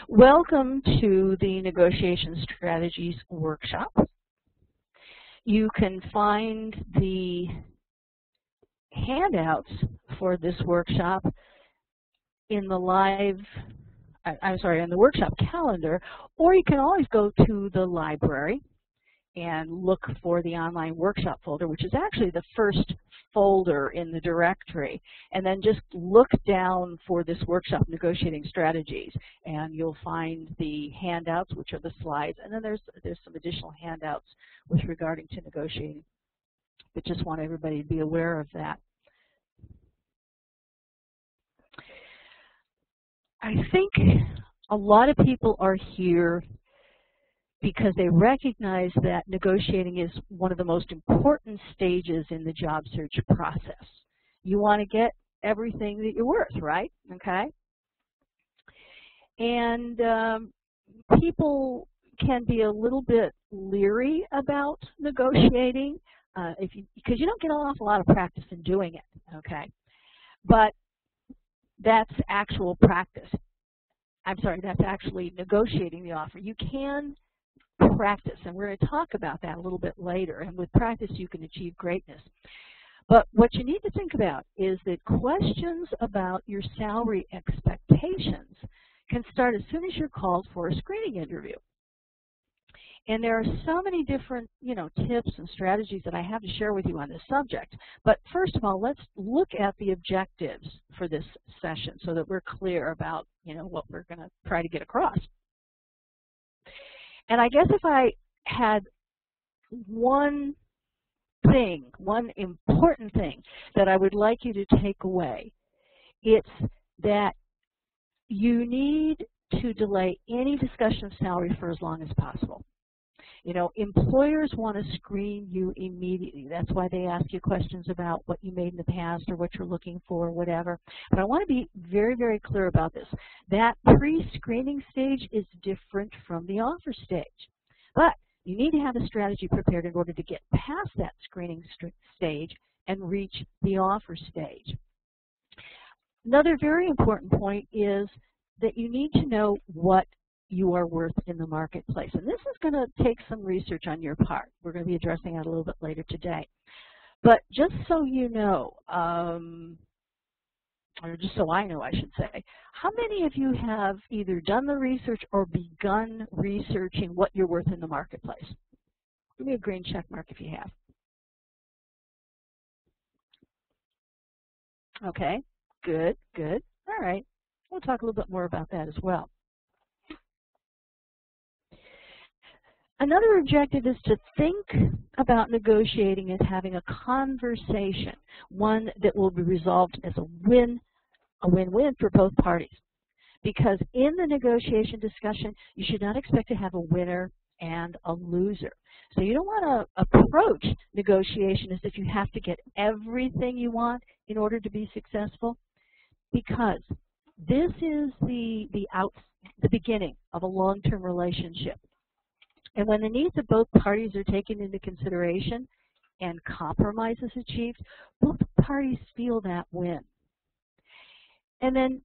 Welcome to the Negotiation Strategies Workshop. You can find the handouts for this workshop in the in the workshop calendar, or you can always go to the library and look for the online workshop folder, which is actually the first folder in the directory, and then just look down for this workshop, Negotiating Strategies, and you'll find the handouts, which are the slides, and then there's some additional handouts with regarding to negotiating, but just want everybody to be aware of that. I think a lot of people are here because they recognize that negotiating is one of the most important stages in the job search process. You want to get everything that you're worth, right? Okay? And people can be a little bit leery about negotiating because you don't get an awful lot of practice in doing it, okay? But that's actual practice. I'm sorry, that's actually negotiating the offer. You can practice, and we're going to talk about that a little bit later, and with practice you can achieve greatness. But what you need to think about is that questions about your salary expectations can start as soon as you're called for a screening interview. And there are so many different, tips and strategies that I have to share with you on this subject. But first of all, let's look at the objectives for this session so that we're clear about, what we're going to try to get across. And I guess if I had one important thing that I would like you to take away, it's that you need to delay any discussion of salary for as long as possible. Employers want to screen you immediately. That's why they ask you questions about what you made in the past or what you're looking for, whatever. But I want to be very, very clear about this. That pre-screening stage is different from the offer stage. But you need to have a strategy prepared in order to get past that screening stage and reach the offer stage. Another very important point is that you need to know what you are worth in the marketplace. And this is going to take some research on your part. We're going to be addressing that a little bit later today. But just so you know, or just so I know, I should say, how many of you have either done the research or begun researching what you're worth in the marketplace? Give me a green check mark if you have. Okay, good, good. All right, we'll talk a little bit more about that as well. Another objective is to think about negotiating as having a conversation, one that will be resolved as a win-win for both parties. Because in the negotiation discussion, you should not expect to have a winner and a loser. So you don't want to approach negotiation as if you have to get everything you want in order to be successful, because this is the beginning of a long-term relationship. And when the needs of both parties are taken into consideration and compromise is achieved, both parties feel that win. And then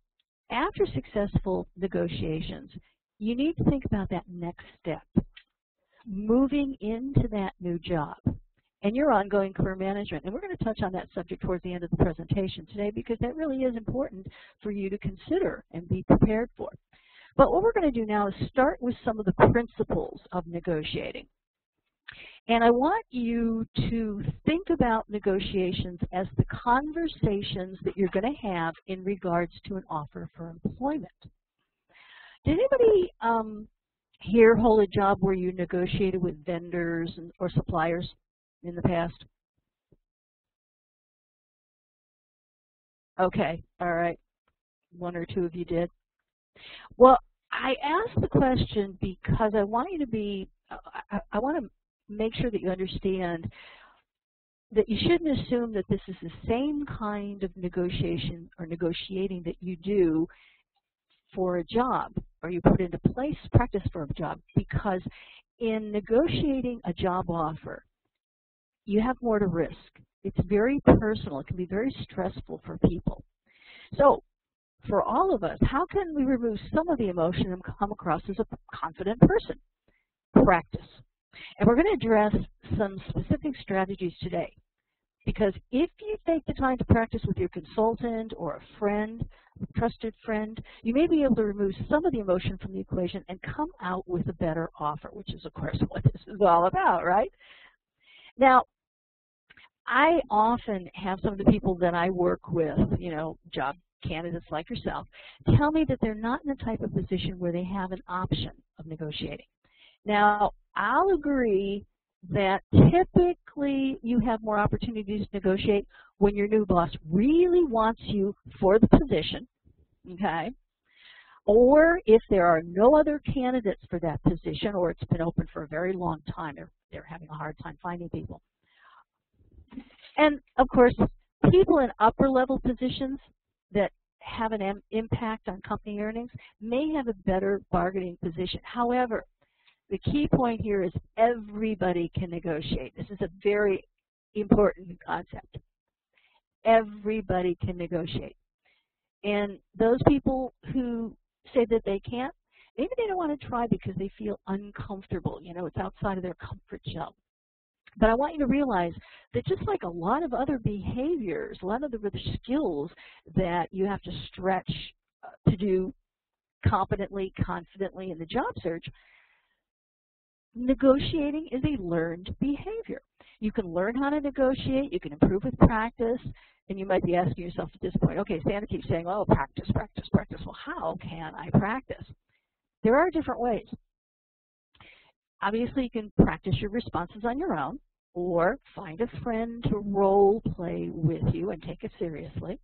after successful negotiations, you need to think about that next step, moving into that new job and your ongoing career management. And we're going to touch on that subject towards the end of the presentation today because that really is important for you to consider and be prepared for. But what we're going to do now is start with some of the principles of negotiating. And I want you to think about negotiations as the conversations that you're going to have in regards to an offer for employment. Did anybody here hold a job where you negotiated with vendors or suppliers in the past? Okay, all right. One or two of you did. Well, I asked the question because I want you to be, I want to make sure that you understand that you shouldn't assume that this is the same kind of negotiation or negotiating that you do for a job or you put into practice for a job, because in negotiating a job offer, you have more to risk. It's very personal. It can be very stressful for people. So for all of us, how can we remove some of the emotion and come across as a confident person? Practice. And we're going to address some specific strategies today. Because if you take the time to practice with your consultant or a friend, a trusted friend, you may be able to remove some of the emotion from the equation and come out with a better offer, which is, of course, what this is all about, right? Now, I often have some of the people that I work with, you know, job candidates like yourself, tell me that they're not in the type of position where they have an option of negotiating. Now, I'll agree that typically you have more opportunities to negotiate when your new boss really wants you for the position, okay? Or if there are no other candidates for that position, or it's been open for a very long time, they're having a hard time finding people. And of course, people in upper level positions that have an impact on company earnings may have a better bargaining position. However, the key point here is everybody can negotiate. This is a very important concept. Everybody can negotiate. And those people who say that they can't, maybe they don't want to try because they feel uncomfortable. You know, it's outside of their comfort zone. But I want you to realize that just like a lot of other behaviors, a lot of the other skills that you have to stretch to do competently, confidently in the job search, negotiating is a learned behavior. You can learn how to negotiate, you can improve with practice, and you might be asking yourself at this point, okay, Sandra keeps saying, oh, practice, practice, practice. Well, how can I practice? There are different ways. Obviously, you can practice your responses on your own, or find a friend to role play with you and take it seriously.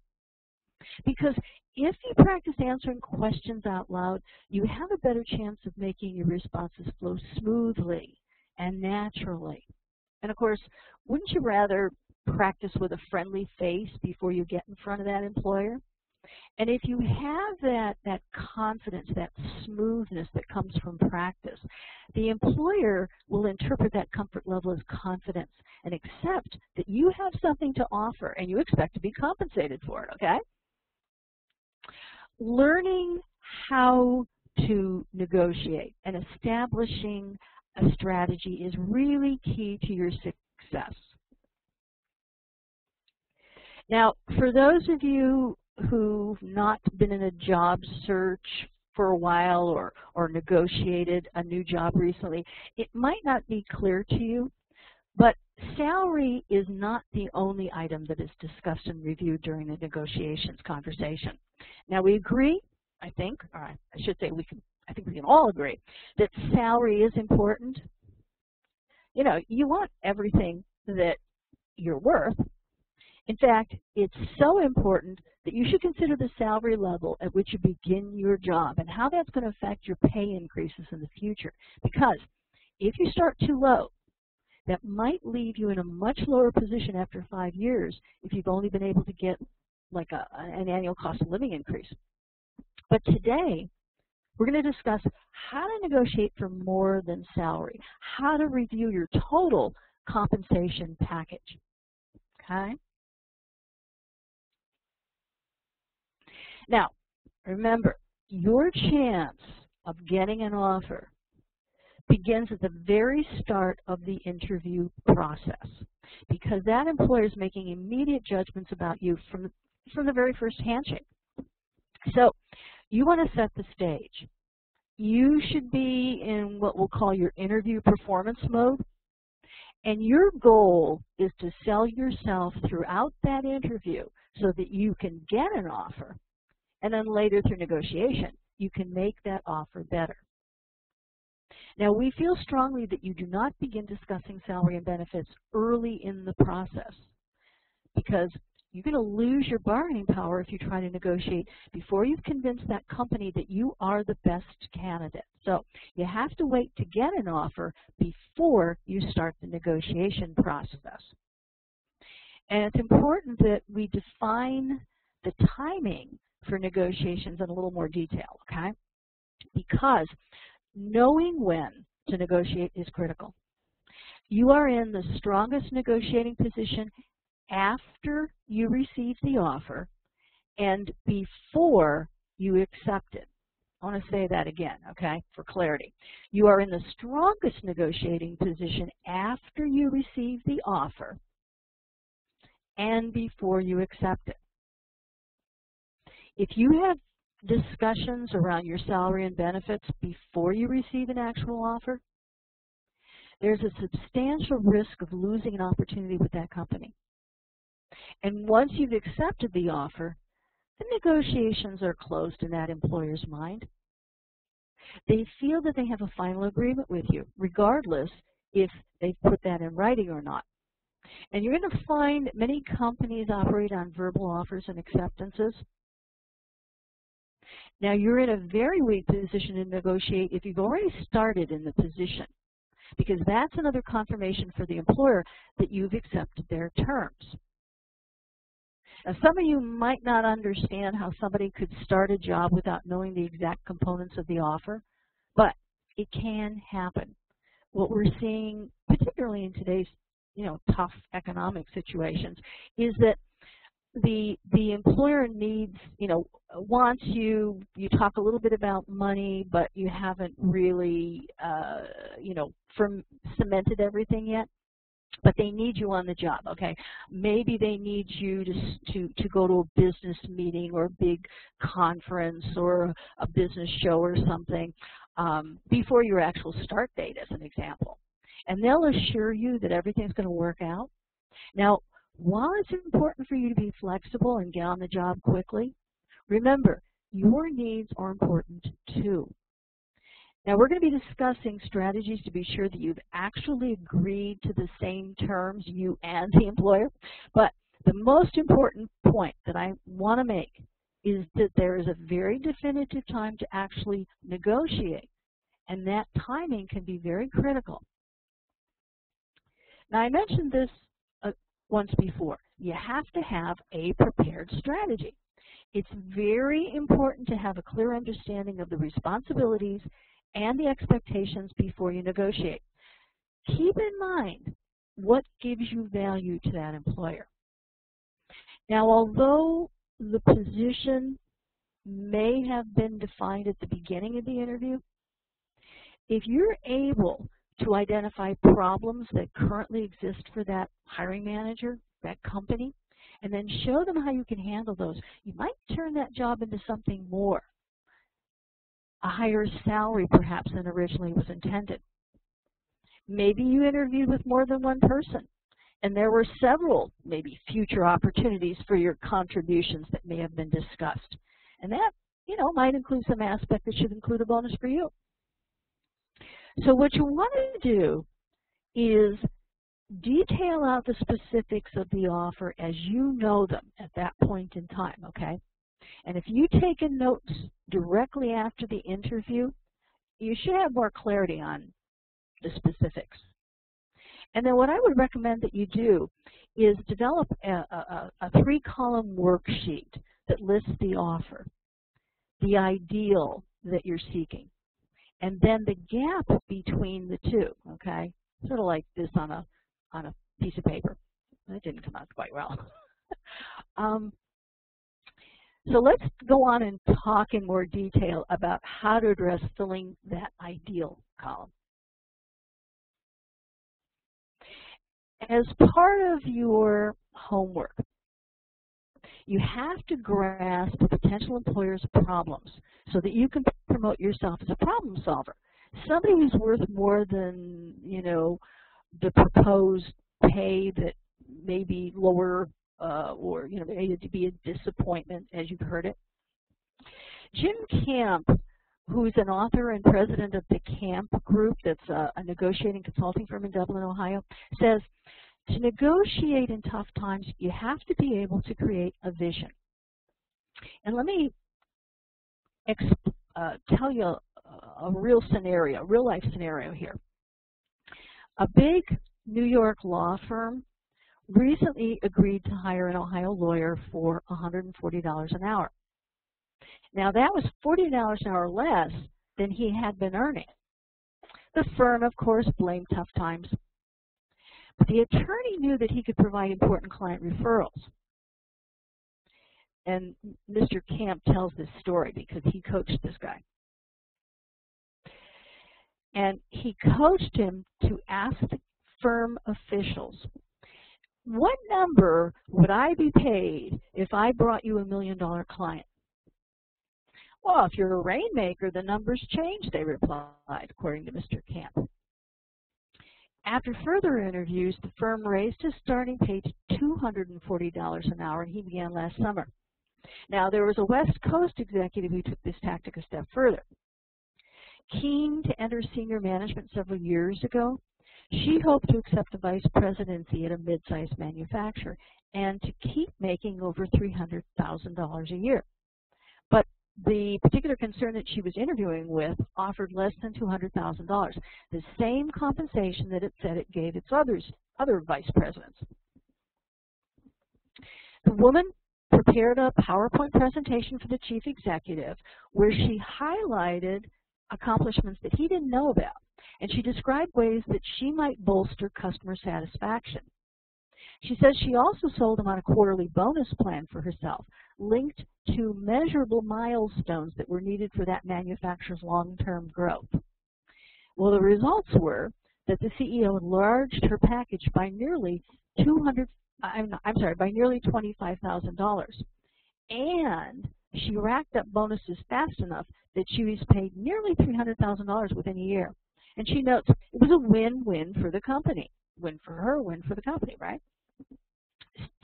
Because if you practice answering questions out loud, you have a better chance of making your responses flow smoothly and naturally. And of course, wouldn't you rather practice with a friendly face before you get in front of that employer? And if you have that confidence, that smoothness that comes from practice, the employer will interpret that comfort level as confidence and accept that you have something to offer and you expect to be compensated for it, okay? Learning how to negotiate and establishing a strategy is really key to your success. Now, for those of you who've not been in a job search for a while or negotiated a new job recently, it might not be clear to you, but salary is not the only item that is discussed and reviewed during the negotiations conversation. Now, we agree, I think, or I should say I think we can all agree that salary is important. You know, you want everything that you're worth. In fact, it's so important that you should consider the salary level at which you begin your job and how that's going to affect your pay increases in the future. Because if you start too low, that might leave you in a much lower position after 5 years if you've only been able to get like an annual cost of living increase. But today, we're going to discuss how to negotiate for more than salary, how to review your total compensation package, okay? Now, remember, your chance of getting an offer begins at the very start of the interview process because that employer is making immediate judgments about you from the very first handshake. So you want to set the stage. You should be in what we'll call your interview performance mode, and your goal is to sell yourself throughout that interview so that you can get an offer. And then later through negotiation, you can make that offer better. Now, we feel strongly that you do not begin discussing salary and benefits early in the process because you're going to lose your bargaining power if you try to negotiate before you've convinced that company that you are the best candidate. So you have to wait to get an offer before you start the negotiation process. And it's important that we define the timing for negotiations in a little more detail, okay? Because knowing when to negotiate is critical. You are in the strongest negotiating position after you receive the offer and before you accept it. I want to say that again, okay, for clarity. You are in the strongest negotiating position after you receive the offer and before you accept it. If you have discussions around your salary and benefits before you receive an actual offer, there's a substantial risk of losing an opportunity with that company. And once you've accepted the offer, the negotiations are closed in that employer's mind. They feel that they have a final agreement with you, regardless if they've put that in writing or not. And you're going to find many companies operate on verbal offers and acceptances. Now, you're in a very weak position to negotiate if you've already started in the position, because that's another confirmation for the employer that you've accepted their terms. Now, some of you might not understand how somebody could start a job without knowing the exact components of the offer, but it can happen. What we're seeing, particularly in today's, tough economic situations, is that the employer needs, wants you talk a little bit about money, but you haven't really, cemented everything yet. But they need you on the job, okay? Maybe they need you to go to a business meeting or a big conference or a business show or something before your actual start date, as an example. And they'll assure you that everything's going to work out. Now, while it's important for you to be flexible and get on the job quickly, remember, your needs are important too. Now, we're going to be discussing strategies to be sure that you've actually agreed to the same terms, you and the employer. But the most important point that I want to make is that there is a very definitive time to actually negotiate, and that timing can be very critical. Now, I mentioned this once before. You have to have a prepared strategy. It's very important to have a clear understanding of the responsibilities and the expectations before you negotiate. Keep in mind what gives you value to that employer. Now, although the position may have been defined at the beginning of the interview, if you're able to identify problems that currently exist for that hiring manager, that company, and then show them how you can handle those, you might turn that job into something more. A higher salary perhaps than originally was intended. Maybe you interviewed with more than one person, and there were several maybe future opportunities for your contributions that may have been discussed. And that, might include some aspect that should include a bonus for you. So what you want to do is detail out the specifics of the offer as you know them at that point in time, okay? And if you take notes directly after the interview, you should have more clarity on the specifics. And then what I would recommend that you do is develop a 3-column worksheet that lists the offer, the ideal that you're seeking, and then the gap between the two, okay? Sort of like this on a piece of paper. That didn't come out quite well. So let's go on and talk in more detail about how to address filling that ideal column. As part of your homework, you have to grasp the potential employer's problems so that you can promote yourself as a problem solver. Somebody who's worth more than, the proposed pay that may be lower or, may be a disappointment, as you've heard it. Jim Camp, who's an author and president of the Camp Group, that's a negotiating consulting firm in Dublin, Ohio, says, to negotiate in tough times, you have to be able to create a vision. And let me tell you a real scenario, real life scenario here. A big New York law firm recently agreed to hire an Ohio lawyer for $140 an hour. Now, that was $40 an hour less than he had been earning. The firm, of course, blamed tough times. But the attorney knew that he could provide important client referrals. And Mr. Camp tells this story because he coached this guy. And he coached him to ask the firm officials, what number would I be paid if I brought you $1 million client? Well, if you're a rainmaker, the numbers change, they replied, according to Mr. Camp. After further interviews, the firm raised his starting pay to $240 an hour, and he began last summer. Now, there was a West Coast executive who took this tactic a step further. Keen to enter senior management several years ago, she hoped to accept a vice presidency at a mid-sized manufacturer and to keep making over $300,000 a year. But the particular concern that she was interviewing with offered less than $200,000, the same compensation that it said it gave its other vice presidents. The woman prepared a PowerPoint presentation for the chief executive where she highlighted accomplishments that he didn't know about, and she described ways that she might bolster customer satisfaction. She says she also sold him on a quarterly bonus plan for herself, linked to measurable milestones that were needed for that manufacturer's long-term growth. Well, the results were that the CEO enlarged her package by nearly $25,000, and she racked up bonuses fast enough that she was paid nearly $300,000 within a year. And she notes it was a win-win for the company. Win for her, win for the company, right?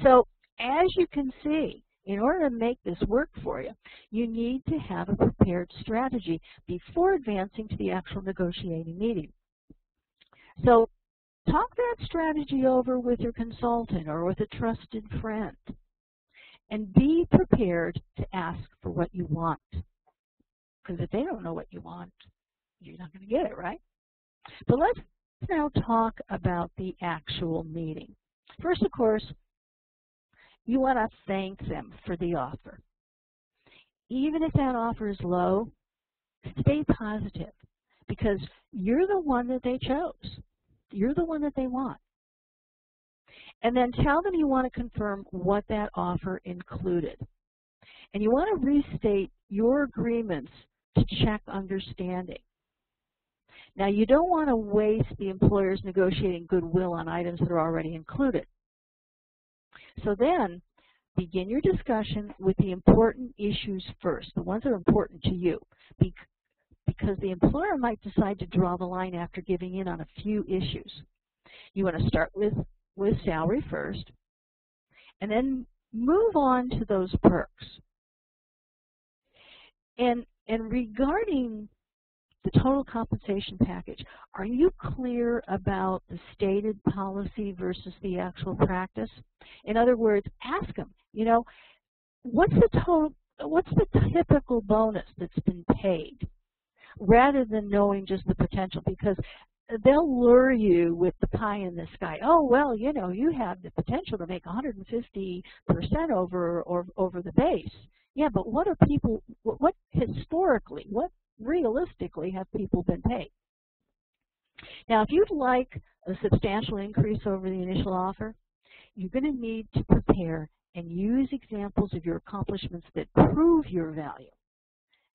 So as you can see, in order to make this work for you, you need to have a prepared strategy before advancing to the actual negotiating meeting. So talk that strategy over with your consultant or with a trusted friend, and be prepared to ask for what you want. Because if they don't know what you want, you're not going to get it, right? But let's now talk about the actual meeting. First, of course, you want to thank them for the offer. Even if that offer is low, stay positive, because you're the one that they chose. You're the one that they want. And then tell them you want to confirm what that offer included. And you want to restate your agreements to check understanding. Now, you don't want to waste the employer's negotiating goodwill on items that are already included. So then, begin your discussion with the important issues first, the ones that are important to you, because the employer might decide to draw the line after giving in on a few issues. You want to start with salary first, and then move on to those perks. And regarding the total compensation package, are you clear about the stated policy versus the actual practice? In other words, ask them, you know, what's the typical bonus that's been paid, rather than knowing just the potential, because they'll lure you with the pie in the sky. Oh, well, you know, you have the potential to make 150% over the base. Yeah, but what historically, what realistically have people been paid? Now, if you'd like a substantial increase over the initial offer, you're going to need to prepare and use examples of your accomplishments that prove your value,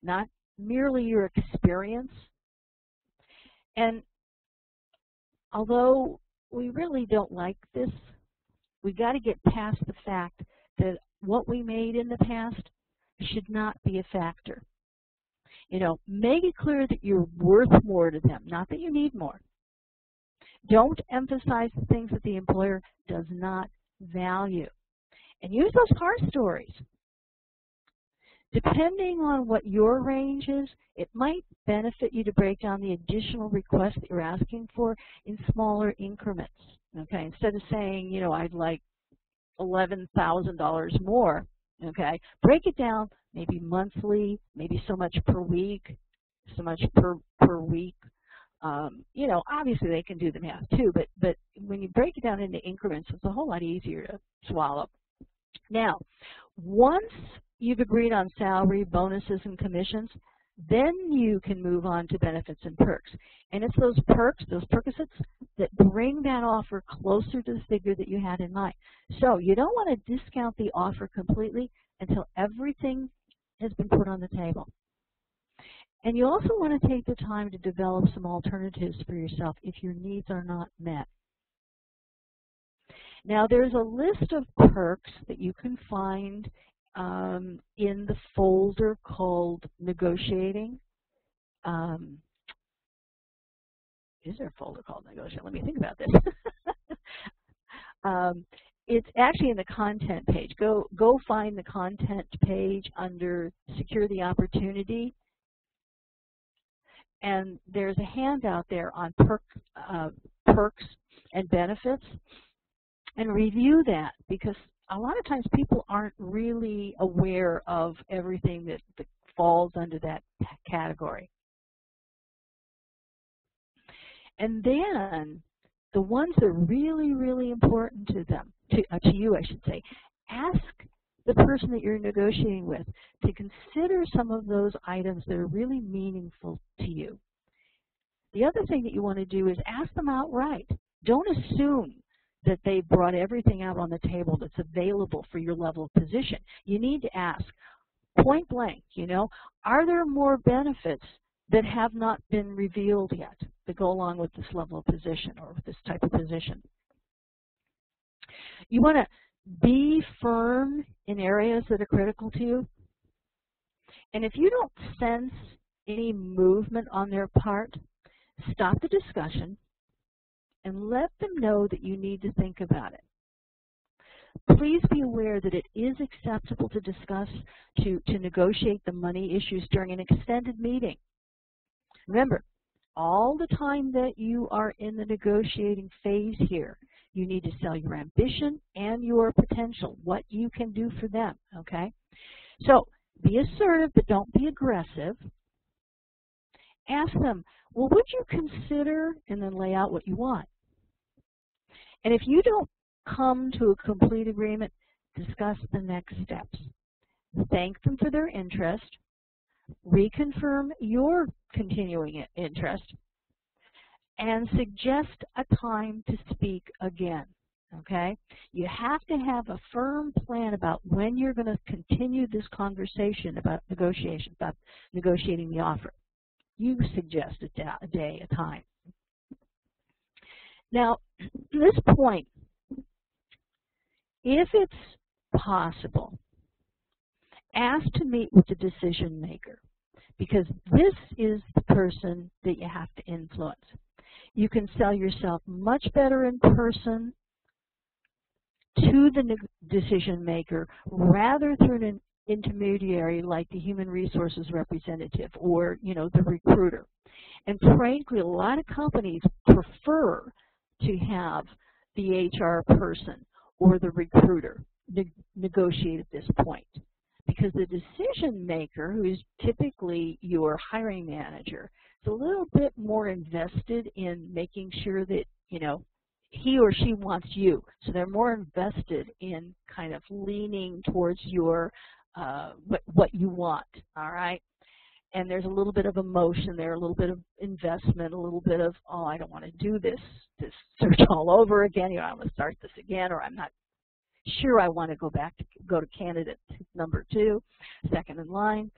not merely your experience. And although we really don't like this, we got to get past the fact that what we made in the past should not be a factor. You know, make it clear that you're worth more to them, not that you need more. Don't emphasize the things that the employer does not value. And use those horror stories. Depending on what your range is, it might benefit you to break down the additional request that you're asking for in smaller increments. Okay, instead of saying, you know, I'd like $11,000 more, okay, break it down, maybe monthly, maybe so much per week, so much per week. You know, obviously they can do the math too, but when you break it down into increments, it's a whole lot easier to swallow. Now, once you've agreed on salary, bonuses, and commissions, then you can move on to benefits and perks. And it's those perks, those perquisites, that bring that offer closer to the figure that you had in mind. So you don't want to discount the offer completely, until everything has been put on the table. And you also want to take the time to develop some alternatives for yourself if your needs are not met. Now, there's a list of perks that you can find in the folder called Negotiating. Is there a folder called Negotiating? Let me think about this. It's actually in the content page. Go find the content page under Secure the Opportunity. And there's a handout there on perks and benefits. And review that, because a lot of times people aren't really aware of everything that falls under that category. And then the ones that are really, really important to them, to you, I should say, ask the person that you're negotiating with to consider some of those items that are really meaningful to you. The other thing that you want to do is ask them outright. Don't assume that they've brought everything out on the table that's available for your level of position. You need to ask, point blank, are there more benefits that have not been revealed yet that go along with this level of position or with this type of position? You want to be firm in areas that are critical to you. And if you don't sense any movement on their part, stop the discussion and let them know that you need to think about it. Please be aware that it is acceptable to discuss, to negotiate the money issues during an extended meeting. Remember, all the time that you are in the negotiating phase here, you need to sell your ambition and your potential, what you can do for them, okay? So be assertive, but don't be aggressive. Ask them, well, would you consider, and then lay out what you want. And if you don't come to a complete agreement, discuss the next steps. Thank them for their interest, reconfirm your continuing interest, and suggest a time to speak again, okay? You have to have a firm plan about when you're going to continue this conversation about negotiation, about negotiating the offer. You suggest a day, a time. Now, at this point, if it's possible, ask to meet with the decision maker, because this is the person that you have to influence. You can sell yourself much better in person to the decision maker rather through an intermediary like the human resources representative or, the recruiter. And frankly, a lot of companies prefer to have the HR person or the recruiter negotiate at this point, because the decision maker, who is typically your hiring manager, is a little bit more invested in making sure that, he or she wants you. So they're more invested in kind of leaning towards your what you want, all right? And there's a little bit of emotion there, a little bit of investment, a little bit of, oh, I don't want to do this search all over again. I want to start this again, or I'm not sure I want to go to candidate number 2, second in line.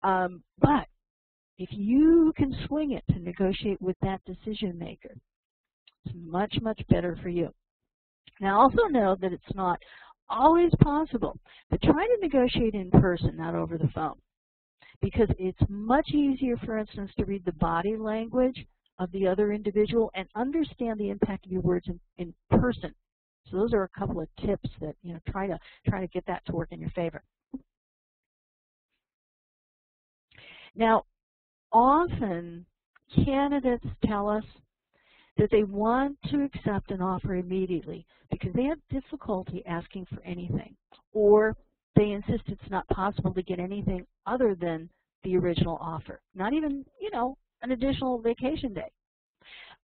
But if you can swing it to negotiate with that decision maker, it's much, much better for you. Now, also know that it's not always possible, but try to negotiate in person, not over the phone, because it's much easier, for instance, to read the body language of the other individual and understand the impact of your words in person. So those are a couple of tips that, try to get that to work in your favor. Now, often candidates tell us that they want to accept an offer immediately because they have difficulty asking for anything, or they insist it's not possible to get anything other than the original offer, not even, an additional vacation day.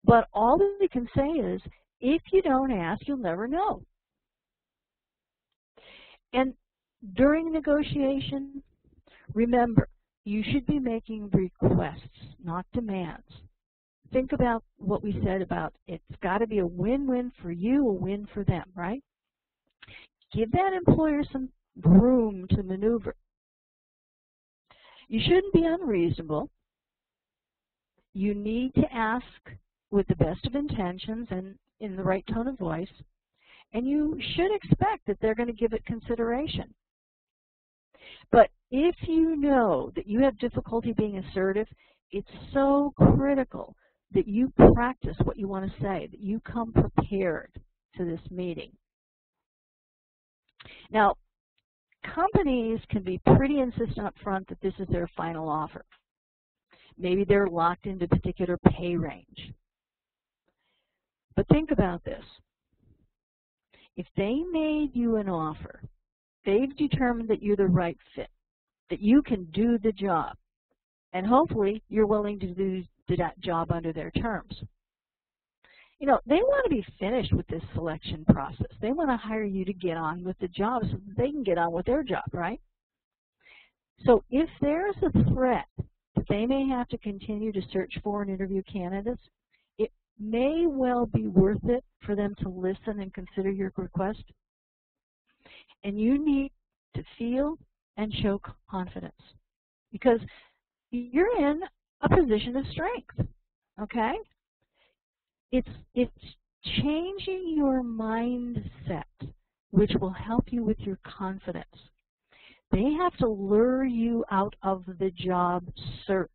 But all that they can say is, if you don't ask, you'll never know. And during negotiation, remember, you should be making requests, not demands. Think about what we said about it's got to be a win-win for you, a win for them, right? Give that employer some room to maneuver. You shouldn't be unreasonable. You need to ask with the best of intentions and in the right tone of voice, and you should expect that they're going to give it consideration. But if you know that you have difficulty being assertive, it's so critical that you practice what you want to say, that you come prepared to this meeting. Now, companies can be pretty insistent up front that this is their final offer. Maybe they're locked into a particular pay range. But think about this. If they made you an offer, they've determined that you're the right fit, that you can do the job, and hopefully you're willing to do that job under their terms. You know, they want to be finished with this selection process. They want to hire you to get on with the job so that they can get on with their job, right? So if there's a threat that they may have to continue to search for and interview candidates, it may well be worth it for them to listen and consider your request. And you need to feel and show confidence because you're in a position of strength, okay? It's changing your mindset, which will help you with your confidence. They have to lure you out of the job search,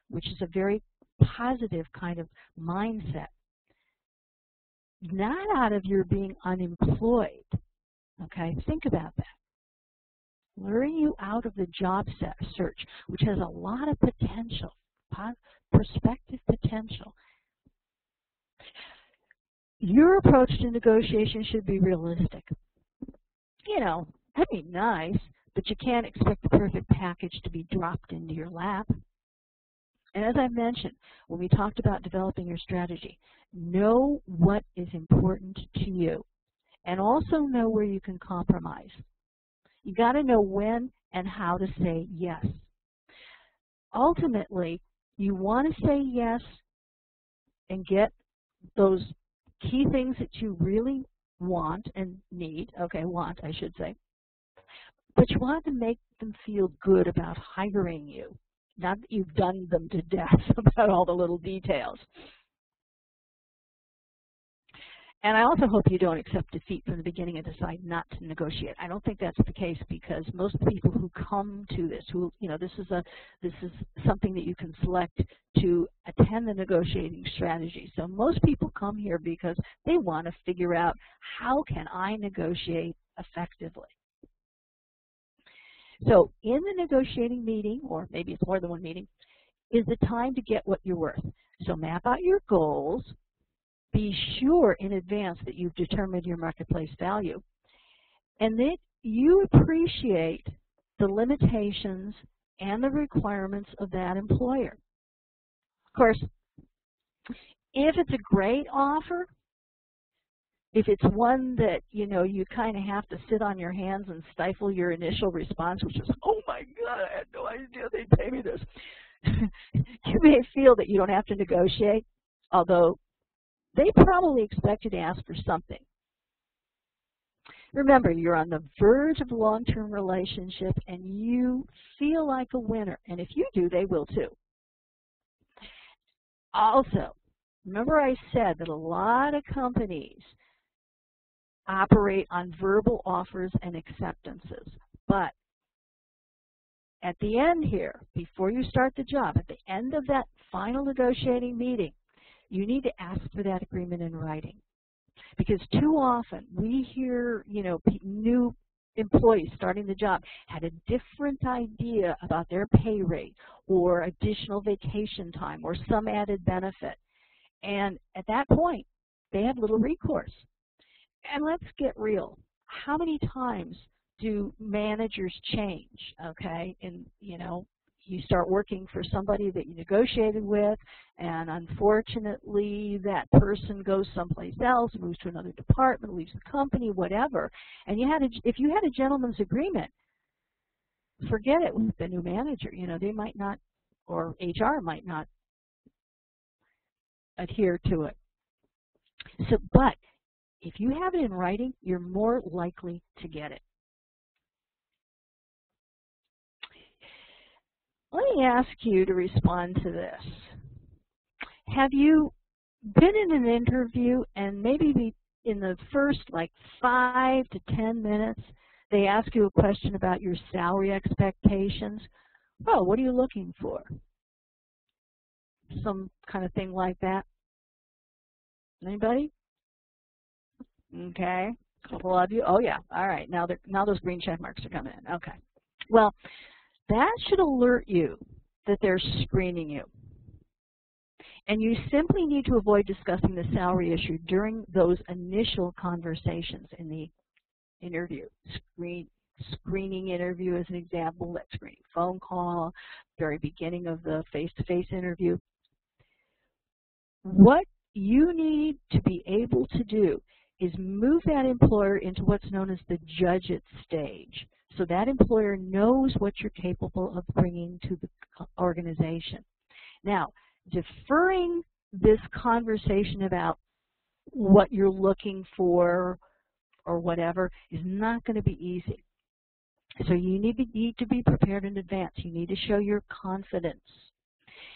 which is a very positive kind of mindset, not out of your being unemployed, okay? Think about that. Luring you out of the job search, which has a lot of potential, prospective potential. Your approach to negotiation should be realistic. You know, that'd be nice, but you can't expect the perfect package to be dropped into your lap. And as I mentioned, when we talked about developing your strategy, know what is important to you and also know where you can compromise. You got to know when and how to say yes. Ultimately, you want to say yes and get those key things that you really want and need, okay, want, I should say, but you want to make them feel good about hiring you, not that you've done them to death about all the little details. And I also hope you don't accept defeat from the beginning and decide not to negotiate. I don't think that's the case because most people who come to this, who, you know, this is something that you can select to attend the negotiating strategy. So most people come here because they want to figure out how can I negotiate effectively. So in the negotiating meeting, or maybe it's more than one meeting, is the time to get what you're worth. So map out your goals. Be sure in advance that you've determined your marketplace value and that you appreciate the limitations and the requirements of that employer. Of course, if it's a great offer, if it's one that, you know, you kind of have to sit on your hands and stifle your initial response, which is, oh my God, I had no idea they'd pay me this, you may feel that you don't have to negotiate, although they probably expect you to ask for something. Remember, you're on the verge of a long-term relationship and you feel like a winner. And if you do, they will too. Also, remember I said that a lot of companies operate on verbal offers and acceptances. But at the end here, before you start the job, at the end of that final negotiating meeting, you need to ask for that agreement in writing. Because too often we hear, you know, new employees starting the job had a different idea about their pay rate or additional vacation time or some added benefit. And at that point, they have little recourse. And let's get real. How many times do managers change, okay? And, you know, you start working for somebody that you negotiated with, and unfortunately that person goes someplace else, moves to another department, leaves the company, whatever. And if you had a gentleman's agreement, forget it with the new manager. You know, they might not, or HR might not adhere to it. So, but if you have it in writing, you're more likely to get it. Let me ask you to respond to this. Have you been in an interview and maybe in the first like 5 to 10 minutes, they ask you a question about your salary expectations? Oh, what are you looking for? Some kind of thing like that. Anybody? Okay, a couple of you. Oh yeah, all right. Now those green check marks are coming in. Okay. Well, that should alert you that they're screening you. And you simply need to avoid discussing the salary issue during those initial conversations in the interview. Screening interview as an example, that screening phone call, very beginning of the face-to-face interview. What you need to be able to do is move that employer into what's known as the judge it stage. So that employer knows what you're capable of bringing to the organization. Now, deferring this conversation about what you're looking for or whatever is not going to be easy. So you need to be prepared in advance. You need to show your confidence.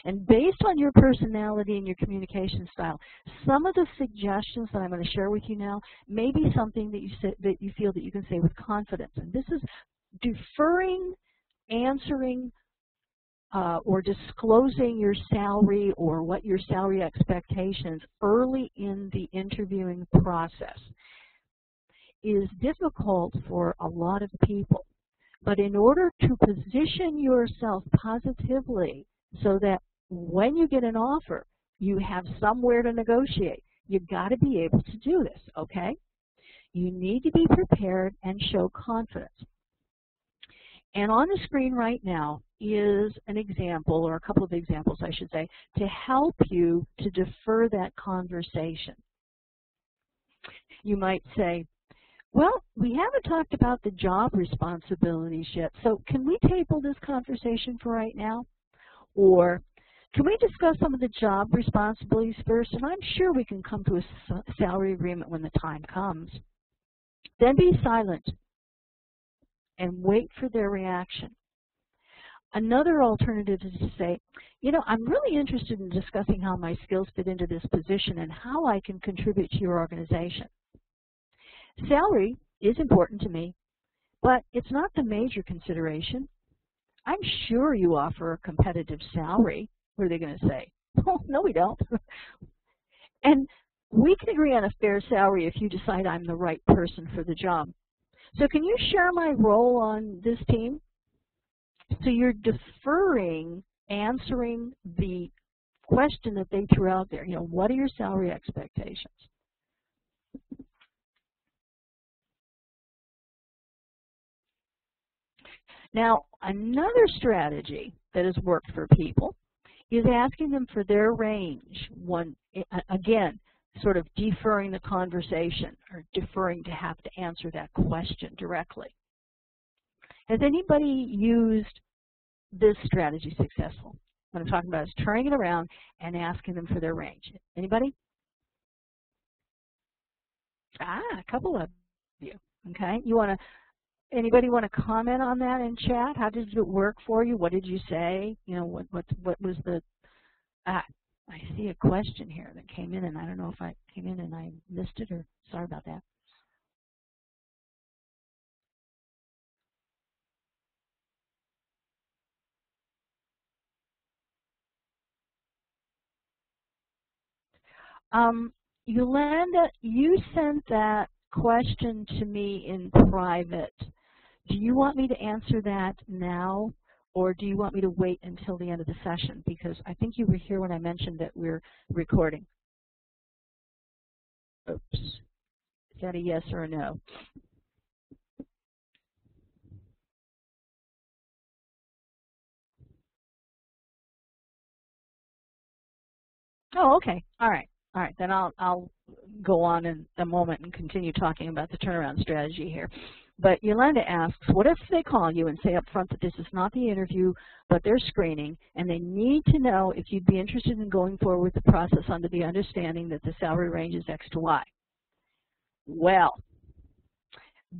And based on your personality and your communication style, some of the suggestions that I'm going to share with you now may be something that you feel that you can say with confidence. And this is deferring, answering, or disclosing your salary or what your salary expectations early in the interviewing process is difficult for a lot of people. But in order to position yourself positively so that when you get an offer, you have somewhere to negotiate, you've got to be able to do this, okay? You need to be prepared and show confidence. And on the screen right now is an example, or a couple of examples, I should say, to help you to defer that conversation. You might say, well, we haven't talked about the job responsibilities yet, so can we table this conversation for right now? Or can we discuss some of the job responsibilities first, and I'm sure we can come to a salary agreement when the time comes. Then be silent and wait for their reaction. Another alternative is to say, you know, I'm really interested in discussing how my skills fit into this position and how I can contribute to your organization. Salary is important to me, but it's not the major consideration. I'm sure you offer a competitive salary. What are they going to say? Oh, no, we don't. And we can agree on a fair salary if you decide I'm the right person for the job. So can you share my role on this team? So you're deferring answering the question that they threw out there. You know, what are your salary expectations? Now, another strategy that has worked for people is asking them for their range. Again, sort of deferring the conversation or deferring to have to answer that question directly. Has anybody used this strategy successful? What I'm talking about is turning it around and asking them for their range. Anybody? A couple of you. Okay. Anybody want to comment on that in chat? How did it work for you? What did you say? You know, what was the? I see a question here that came in, and I don't know if I came in and I missed it, or sorry about that. Yolanda, you sent that question to me in private. Do you want me to answer that now, or do you want me to wait until the end of the session? Because I think you were here when I mentioned that we're recording. Oops. Is that a yes or a no? Oh, okay. All right. All right. Then I'll go on in a moment and continue talking about the turnaround strategy here. But Yolanda asks, what if they call you and say up front that this is not the interview, but they're screening, and they need to know if you'd be interested in going forward with the process under the understanding that the salary range is X to Y? Well,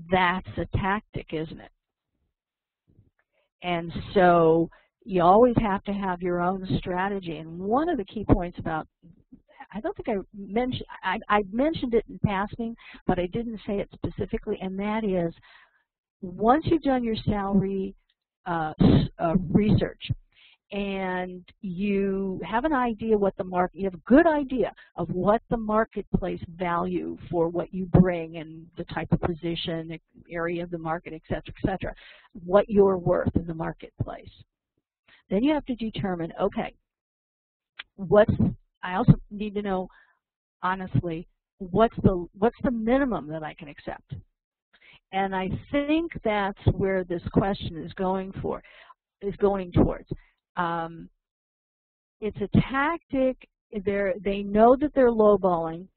that's a tactic, isn't it? And so You always have to have your own strategy. And one of the key points about, I don't think I mentioned it in passing, but I didn't say it specifically, and that is once you've done your salary research and you have an idea what the market, you have a good idea of what the marketplace value for what you bring and the type of position, area of the market, et cetera, what you're worth in the marketplace. Then you have to determine, okay, I also need to know, honestly, what's the minimum that I can accept? And I think that's where this question is going towards. It's a tactic. They know that they're lowballing,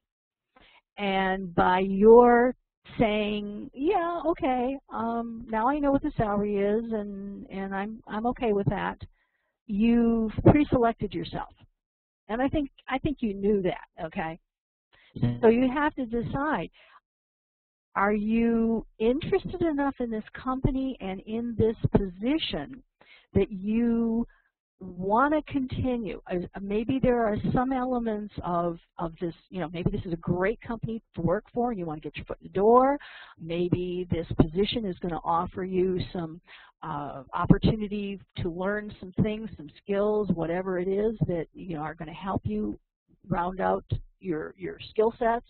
and by your saying, yeah, okay, now I know what the salary is, and I'm okay with that, you've pre-selected yourself. And I think you knew that, okay? So you have to decide, are you interested enough in this company and in this position that you want to continue? Maybe there are some elements of this, maybe this is a great company to work for and you want to get your foot in the door. Maybe this position is going to offer you some opportunity to learn some things, some skills, whatever it is that are going to help you round out your skill sets.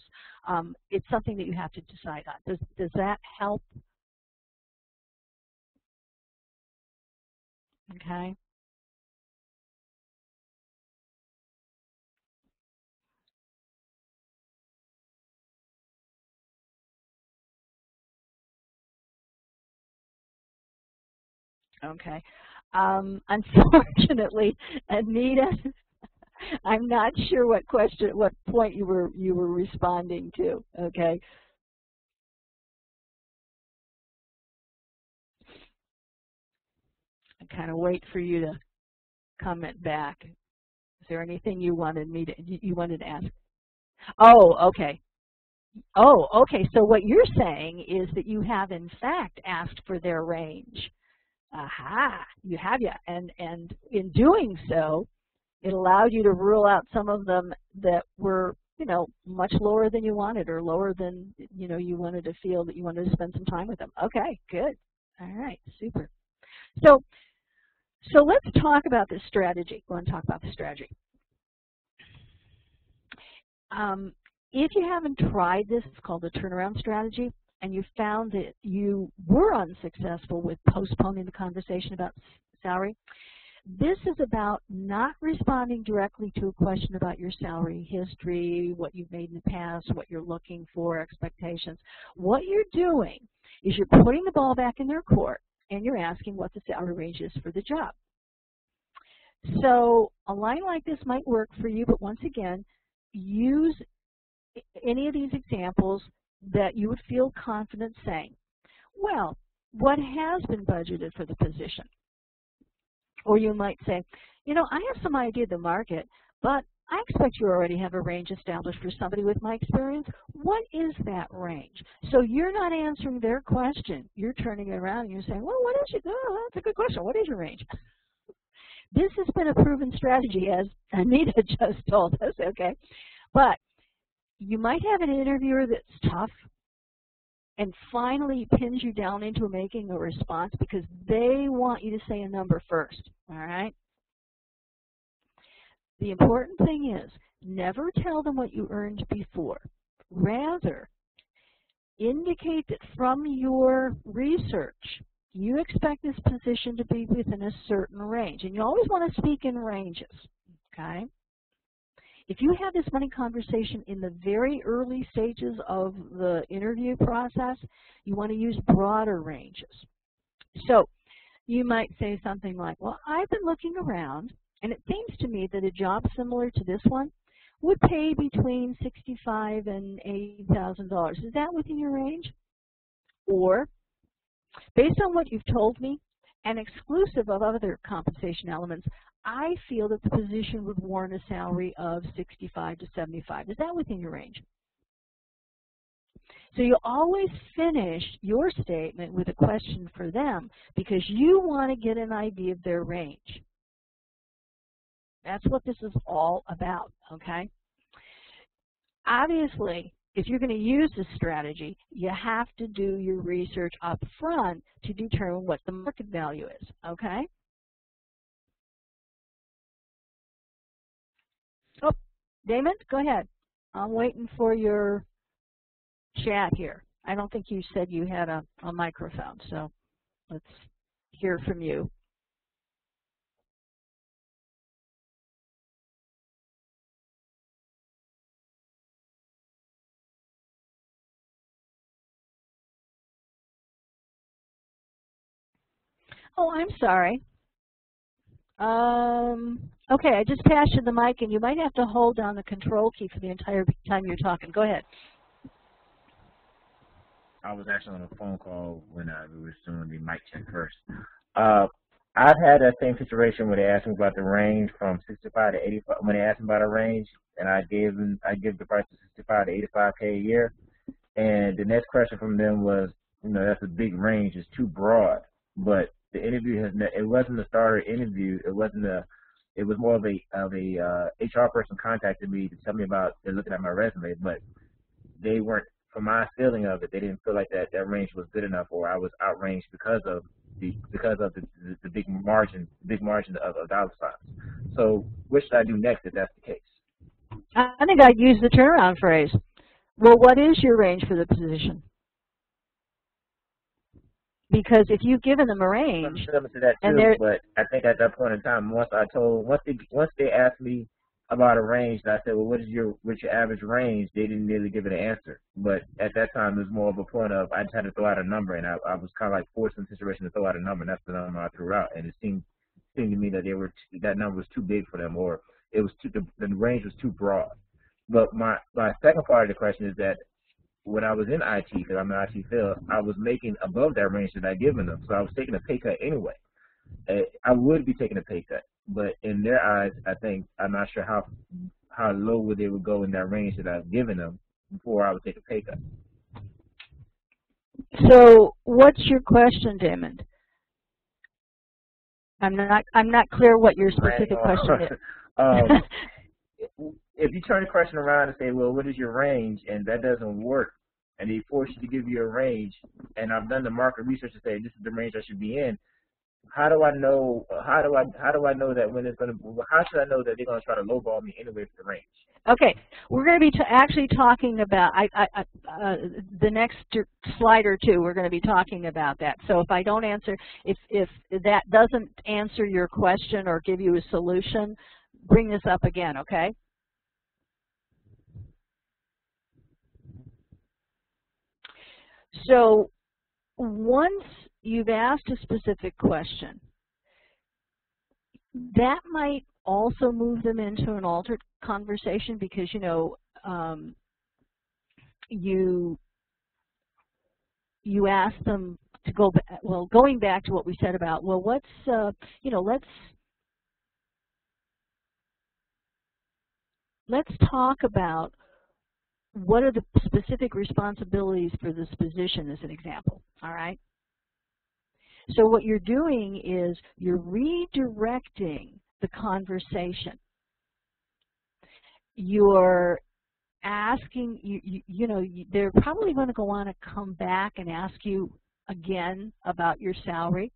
It's something that you have to decide on. Does that help? Okay. Okay. Unfortunately, Anita, I'm not sure what point you were responding to. Okay. I kind of wait for you to comment back. Is there anything you wanted to ask? Oh, okay. Oh, okay. So what you're saying is that you have in fact asked for their range. Aha, you have, and in doing so, it allowed you to rule out some of them that were, much lower than you wanted, or lower than, you wanted to feel that you wanted to spend some time with them. Okay, good. All right, super. So let's talk about this strategy. Go and talk about the strategy. If you haven't tried this, it's called the turnaround strategy, and you found that you were unsuccessful with postponing the conversation about salary, this is about not responding directly to a question about your salary history, what you've made in the past, what you're looking for, expectations. What you're doing is you're putting the ball back in their court, and you're asking what the salary range is for the job. So a line like this might work for you, but once again, use any of these examples that you would feel confident saying. Well, what has been budgeted for the position? Or you might say, I have some idea of the market, but I expect you already have a range established for somebody with my experience. What is that range? So you're not answering their question. You're turning it around and you're saying, well, what is your, oh, that's a good question. What is your range? This has been a proven strategy, as Anita just told us, okay? But you might have an interviewer that's tough and finally pins you down into making a response because they want you to say a number first, all right? The important thing is never tell them what you earned before. Rather, indicate that from your research, you expect this position to be within a certain range. And you always want to speak in ranges, okay? If you have this money conversation in the very early stages of the interview process, you want to use broader ranges. So you might say something like, well, I've been looking around, and it seems to me that a job similar to this one would pay between $65,000 and $80,000. Is that within your range? Or, based on what you've told me, and exclusive of other compensation elements, I feel that the position would warrant a salary of $65,000 to $75,000. Is that within your range? So you always finish your statement with a question for them because you want to get an idea of their range. That's what this is all about, okay? Obviously, if you're going to use this strategy, you have to do your research up front to determine what the market value is, okay? Oh, Damon, go ahead. I'm waiting for your chat here. I don't think you said you had a microphone, so let's hear from you. Oh, I'm sorry. Okay, I just passed you the mic, and you might have to hold down the control key for the entire time you're talking. Go ahead. I was actually on a phone call when we were doing the mic check first. I've had that same situation where they asked me about the range from 65 to 85. When they asked me about a range, and I give the price of 65 to 85K a year, and the next question from them was, you know, that's a big range, it's too broad. But the interview it wasn't a starter interview. It was more of a HR person contacted me to tell me about they're looking at my resume, but they weren't. From my feeling of it, they didn't feel like that range was good enough, or I was outranged because of the big margin of dollar signs. So what should I do next if that's the case? I think I'd use the turnaround phrase. Well, what is your range for the position? Because if you've given them a range, but I think at that point in time, once they asked me about a range, and I said, well, what's your average range? They didn't really give it an answer. But at that time, it was more of a point of I just had to throw out a number, and I was kind of like forced in the situation to throw out a number, and that's the number I threw out. And it seemed to me that that number was too big for them, or it was the range was too broad. But my second part of the question is that when I was in IT, because I'm in IT field, I was making above that range that I'd given them, so I was taking a pay cut anyway. I would be taking a pay cut, but in their eyes, I'm not sure how low they would go in that range that I've given them before I would take a pay cut. So, what's your question, Damon? I'm not clear what your specific question is. If you turn the question around and say, well, what is your range, and that doesn't work, and they force you to give you a range, and I've done the market research to say this is the range I should be in, how do I know? How do I know that when it's going to? How should I know that they're going to try to lowball me anyway for the range? Okay, we're going to be actually talking about the next slide or two. We're going to be talking about that. So if I don't answer, if that doesn't answer your question or give you a solution, bring this up again. Okay. So once you've asked a specific question, that might also move them into an altered conversation because, you know, you ask them to go back, well, going back to what we said about, well, what's, you know, let's talk about what are the specific responsibilities for this position as an example, all right? So what you're doing is you're redirecting the conversation. You're asking, you know, they're probably going to go on to come back and ask you again about your salary.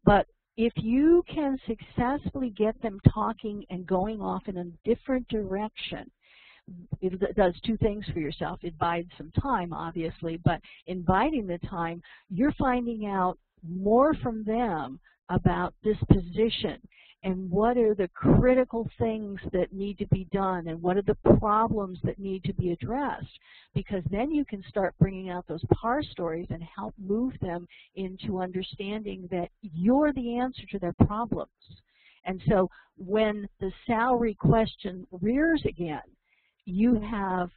But if you can successfully get them talking and going off in a different direction, it does two things for yourself. It buys some time, obviously, but in biding the time, you're finding out more from them about this position and what are the critical things that need to be done and what are the problems that need to be addressed, because then you can start bringing out those PAR stories and help move them into understanding that you're the answer to their problems. And so when the salary question rears again, you have,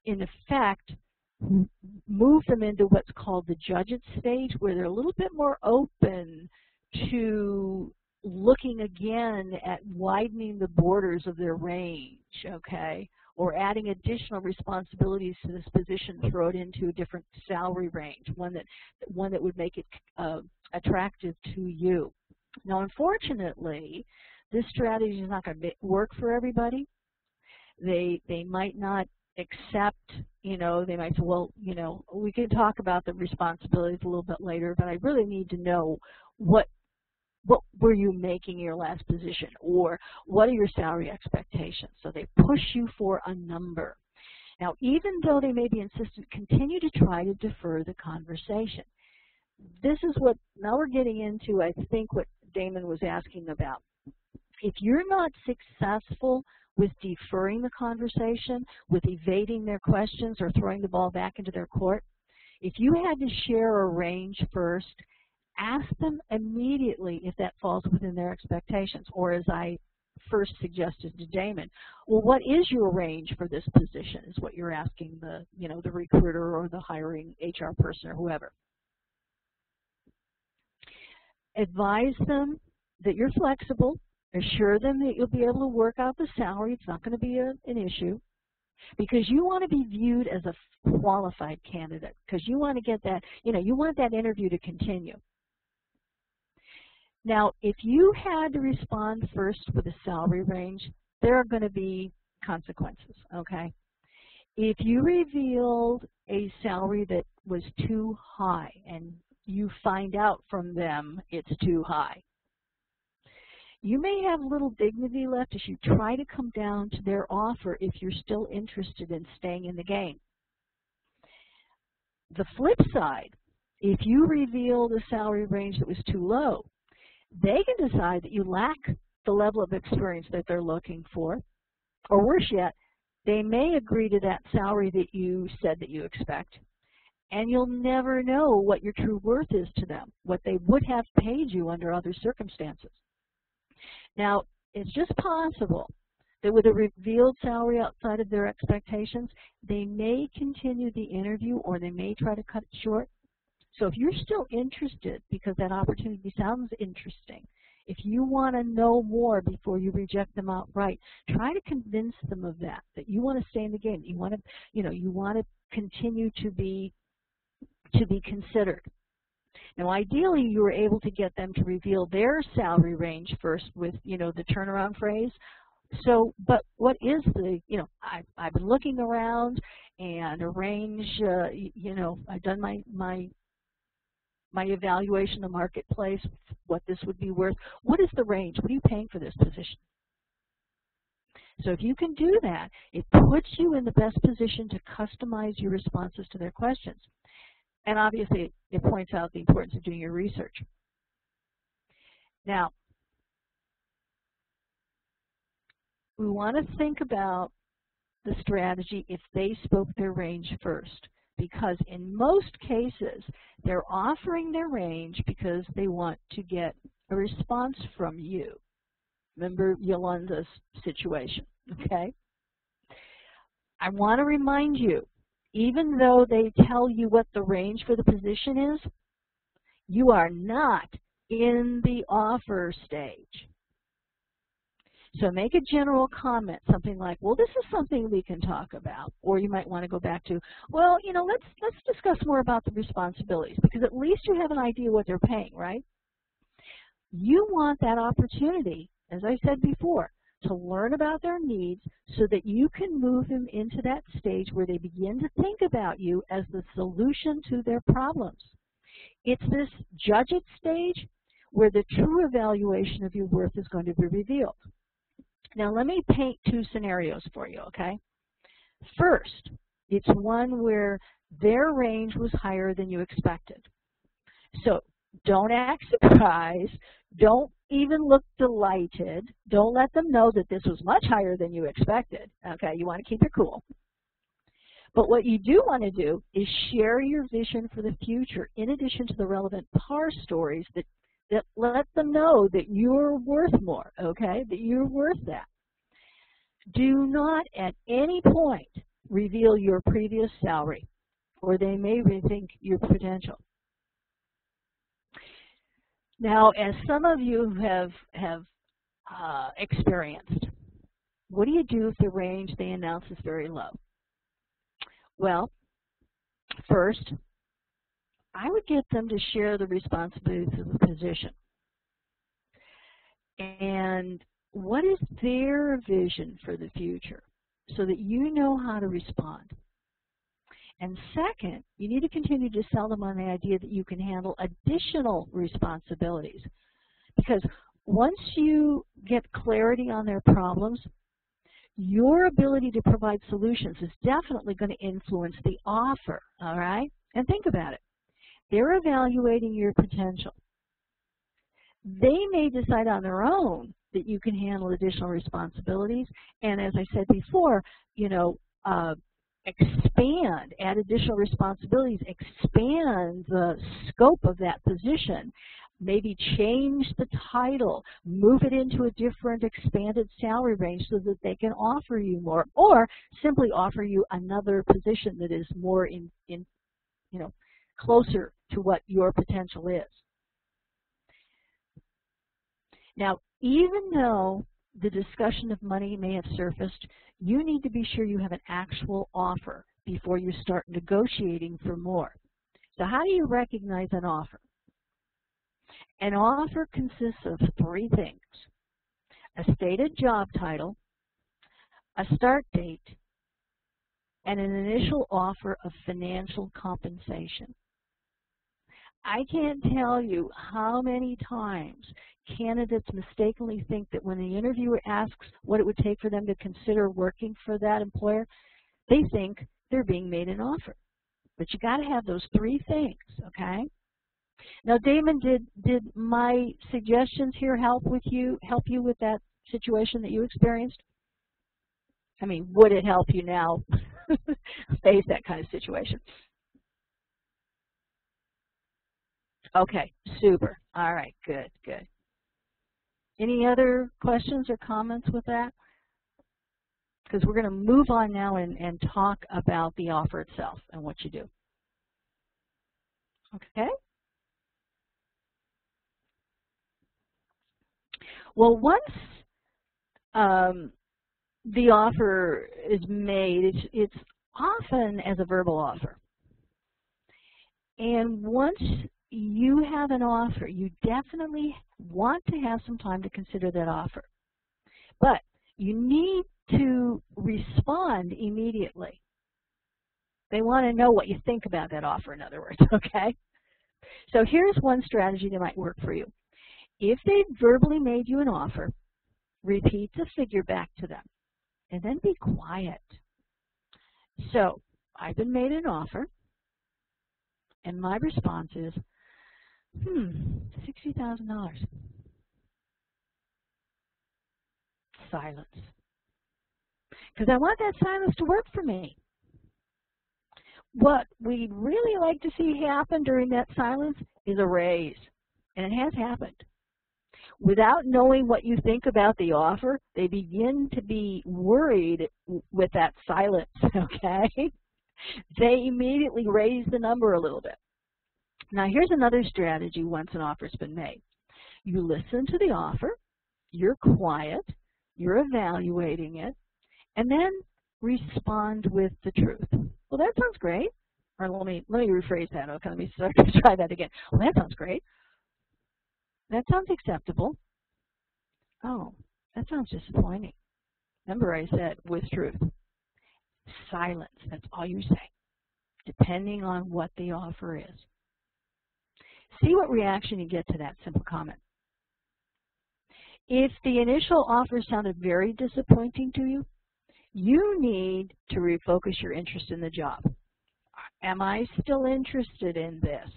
in effect, moved them into what's called the judge it stage, where they're a little bit more open to looking again at widening the borders of their range, okay, or adding additional responsibilities to this position, throw it into a different salary range, one that would make it attractive to you. Now, unfortunately, this strategy is not going to work for everybody. They might not accept, they might say, well, we can talk about the responsibilities a little bit later, but I really need to know what were you making in your last position, or what are your salary expectations? So they push you for a number. Now, even though they may be insistent, continue to try to defer the conversation. This is what, now we're getting into, I think, what Damon was asking about. If you're not successful with deferring the conversation, with evading their questions or throwing the ball back into their court, if you had to share a range first, ask them immediately if that falls within their expectations, or as I first suggested to Damon, well, what is your range for this position is what you're asking the recruiter or the hiring HR person or whoever. Advise them that you're flexible. Assure them that you'll be able to work out the salary. It's not going to be an issue, because you want to be viewed as a qualified candidate, because you want to get that, you want that interview to continue. Now, if you had to respond first with a salary range, there are going to be consequences, okay? If you revealed a salary that was too high and you find out from them it's too high, you may have little dignity left as you try to come down to their offer if you're still interested in staying in the game. The flip side, if you reveal the salary range that was too low, they can decide that you lack the level of experience that they're looking for, or worse yet, they may agree to that salary that you said that you expect, and you'll never know what your true worth is to them, what they would have paid you under other circumstances. Now, it's just possible that with a revealed salary outside of their expectations, they may continue the interview or they may try to cut it short. So if you're still interested because that opportunity sounds interesting, if you want to know more before you reject them outright, try to convince them of that you want to stay in the game. You want to, you want to continue to be considered. Now, ideally, you were able to get them to reveal their salary range first with, the turnaround phrase. So, but what is the, I've been looking around and a range, I've done my evaluation of the marketplace, what this would be worth. What is the range? What are you paying for this position? So if you can do that, it puts you in the best position to customize your responses to their questions. And obviously, it points out the importance of doing your research. Now, we want to think about the strategy if they spoke their range first, because in most cases, they're offering their range because they want to get a response from you. Remember Yolanda's situation, okay? I want to remind you, even though they tell you what the range for the position is, you are not in the offer stage. So make a general comment, something like, well, this is something we can talk about. Or you might want to go back to, well, let's discuss more about the responsibilities, because at least you have an idea what they're paying, right? You want that opportunity, as I said before, to learn about their needs so that you can move them into that stage where they begin to think about you as the solution to their problems. It's this judge it stage where the true evaluation of your worth is going to be revealed. Now, let me paint two scenarios for you, okay? First, it's one where their range was higher than you expected. So don't act surprised. Don't even look delighted. Don't let them know that this was much higher than you expected, okay? You want to keep it cool. But what you do want to do is share your vision for the future in addition to the relevant PAR stories that let them know that you're worth more, okay, that you're worth that. Do not at any point reveal your previous salary, or they may rethink your potential. Now, as some of you have experienced, What do you do if the range they announce is very low? Well, first, I would get them to share the responsibilities of the position. And what is their vision for the future so that you know how to respond? And second, you need to continue to sell them on the idea that you can handle additional responsibilities. Because once you get clarity on their problems, your ability to provide solutions is definitely going to influence the offer, all right? And think about it. They're evaluating your potential. They may decide on their own that you can handle additional responsibilities, and as I said before, you know, expand, add additional responsibilities, expand the scope of that position, maybe change the title, move it into a different expanded salary range so that they can offer you more, or simply offer you another position that is more closer to what your potential is. Now, even though the discussion of money may have surfaced, you need to be sure you have an actual offer before you start negotiating for more. So how do you recognize an offer? An offer consists of three things: a stated job title, a start date, and an initial offer of financial compensation. I can't tell you how many times candidates mistakenly think that when the interviewer asks what it would take for them to consider working for that employer, they think they're being made an offer. But you got to have those three things, okay? Now, Damon, did my suggestions here help you with that situation that you experienced? I mean, would it help you now face that kind of situation? Okay, super. All right, good, good. Any other questions or comments with that? Because we're going to move on now and talk about the offer itself and what you do. Okay? Well, once the offer is made, it's often as a verbal offer. And once you have an offer, you definitely want to have some time to consider that offer. But you need to respond immediately. They want to know what you think about that offer, in other words, okay? So here's one strategy that might work for you. If they've verbally made you an offer, repeat the figure back to them, and then be quiet. So, I've been made an offer, and my response is, $60,000. Silence. Because I want that silence to work for me. What we'd really like to see happen during that silence is a raise, and it has happened. Without knowing what you think about the offer, they begin to be worried with that silence, okay? They immediately raise the number a little bit. Now, here's another strategy once an offer's been made. You listen to the offer, you're quiet, you're evaluating it, and then respond with the truth. Well, that sounds great. Or let me rephrase that. Okay, let me try that again. Well, that sounds great. That sounds acceptable. Oh, that sounds disappointing. Remember I said with truth. Silence, that's all you say, depending on what the offer is. See what reaction you get to that simple comment. If the initial offer sounded very disappointing to you, you need to refocus your interest in the job. Am I still interested in this?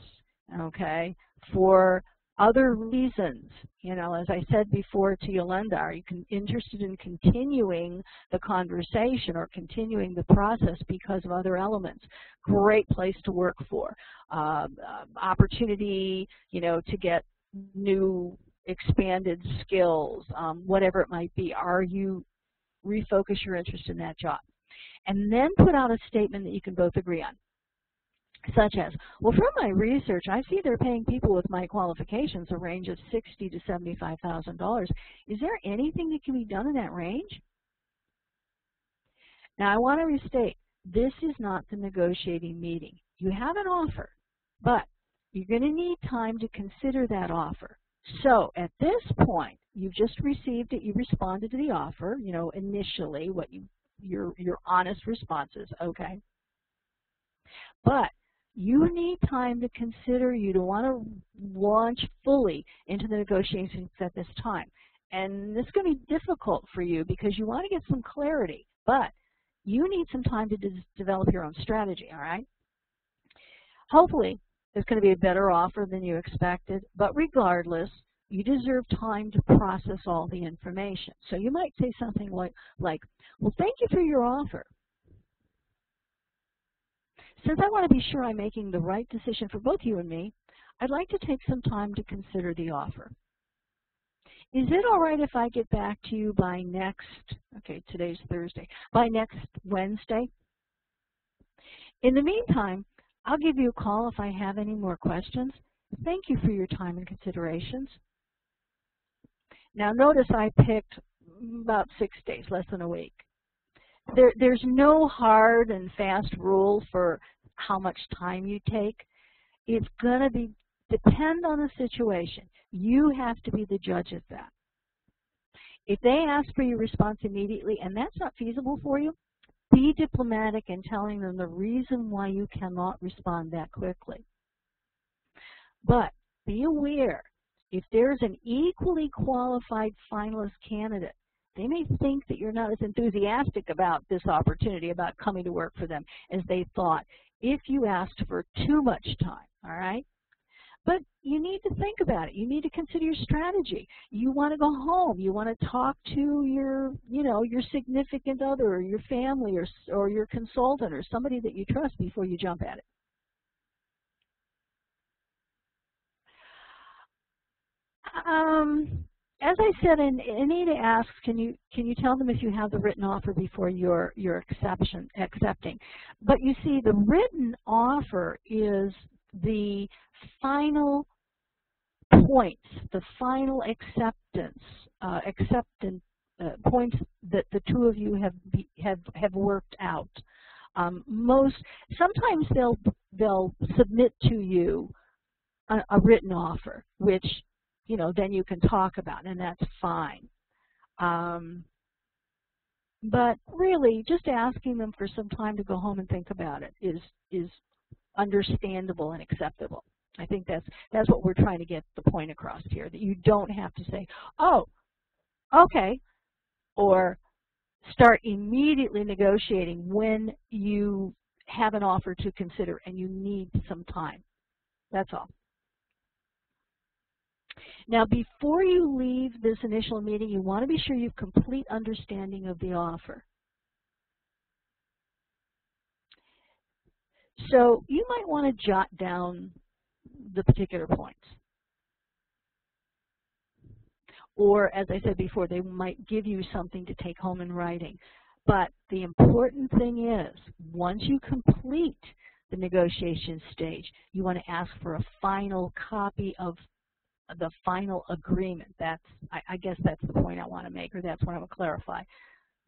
Okay, for other reasons, you know, as I said before to Yolanda, are you interested in continuing the conversation or continuing the process because of other elements? Great place to work for. Opportunity, you know, to get new expanded skills, whatever it might be. Are you refocus your interest in that job? And then put out a statement that you can both agree on. Such as, well, from my research, I see they're paying people with my qualifications a range of $60,000 to $75,000. Is there anything that can be done in that range? Now, I want to restate, this is not the negotiating meeting. You have an offer, but you're going to need time to consider that offer. So at this point, you've just received it. You responded to the offer, you know, initially, what your honest responses, okay? But you need time to consider. You don't want to launch fully into the negotiations at this time. And this is going to be difficult for you because you want to get some clarity, but you need some time to develop your own strategy, all right? Hopefully, there's going to be a better offer than you expected, but regardless, you deserve time to process all the information. So you might say something like, well, thank you for your offer. Since I want to be sure I'm making the right decision for both you and me, I'd like to take some time to consider the offer. Is it all right if I get back to you by next, okay, today's Thursday, by next Wednesday? In the meantime, I'll give you a call if I have any more questions. Thank you for your time and considerations. Now notice I picked about 6 days, less than a week. There's no hard and fast rule for how much time you take. It's going to depend on the situation. You have to be the judge of that. If they ask for your response immediately and that's not feasible for you, be diplomatic in telling them the reason why you cannot respond that quickly. But be aware, if there's an equally qualified finalist candidate, they may think that you're not as enthusiastic about this opportunity, about coming to work for them, as they thought if you asked for too much time, all right? But you need to think about it. You need to consider your strategy. You want to go home. You want to talk to your, your significant other or your family or your consultant or somebody that you trust before you jump at it. As I said, Anita asks, can you tell them if you have the written offer before you're accepting? But you see, the written offer is the final points, the final acceptance points that the two of you have worked out. Sometimes they'll submit to you a written offer, which then you can talk about, and that's fine. But really, just asking them for some time to go home and think about it is understandable and acceptable. I think that's what we're trying to get the point across here, that you don't have to say, oh, okay, or start immediately negotiating when you have an offer to consider and you need some time. That's all. Now, before you leave this initial meeting, you want to be sure you have complete understanding of the offer. So you might want to jot down the particular points. Or, as I said before, they might give you something to take home in writing. But the important thing is, once you complete the negotiation stage, you want to ask for a final copy of the final agreement. I guess that's the point I want to make, or that's what I want to clarify.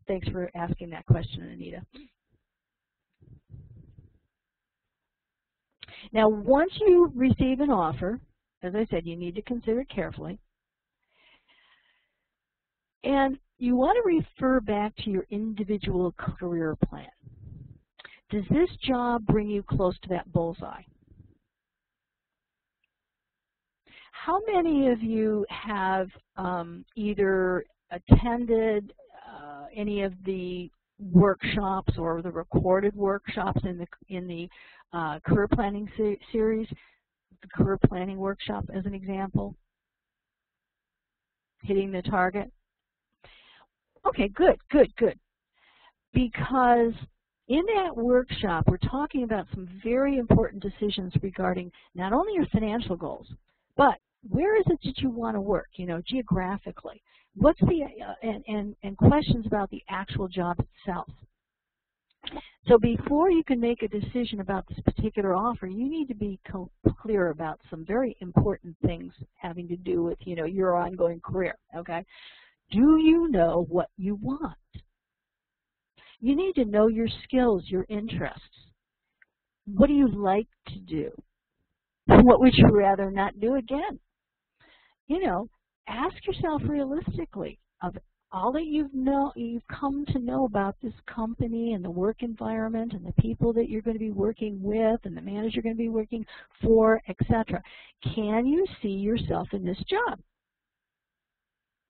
Thanks for asking that question, Anita. Now, once you receive an offer, as I said, you need to consider it carefully. And you want to refer back to your individual career plan. Does this job bring you close to that bullseye? How many of you have either attended any of the workshops or the recorded workshops in the career planning series, the career planning workshop as an example? Hitting the target? Okay, good. Because in that workshop, we're talking about some very important decisions regarding not only your financial goals, but where is it that you want to work, geographically? What's the and questions about the actual job itself. So before you can make a decision about this particular offer, you need to be clear about some very important things having to do with, your ongoing career, okay? Do you know what you want? You need to know your skills, your interests. What do you like to do? What would you rather not do again? You know, ask yourself realistically, of all that you've come to know about this company and the work environment and the people that you're going to be working with and the manager you're going to be working for, etc. Can you see yourself in this job?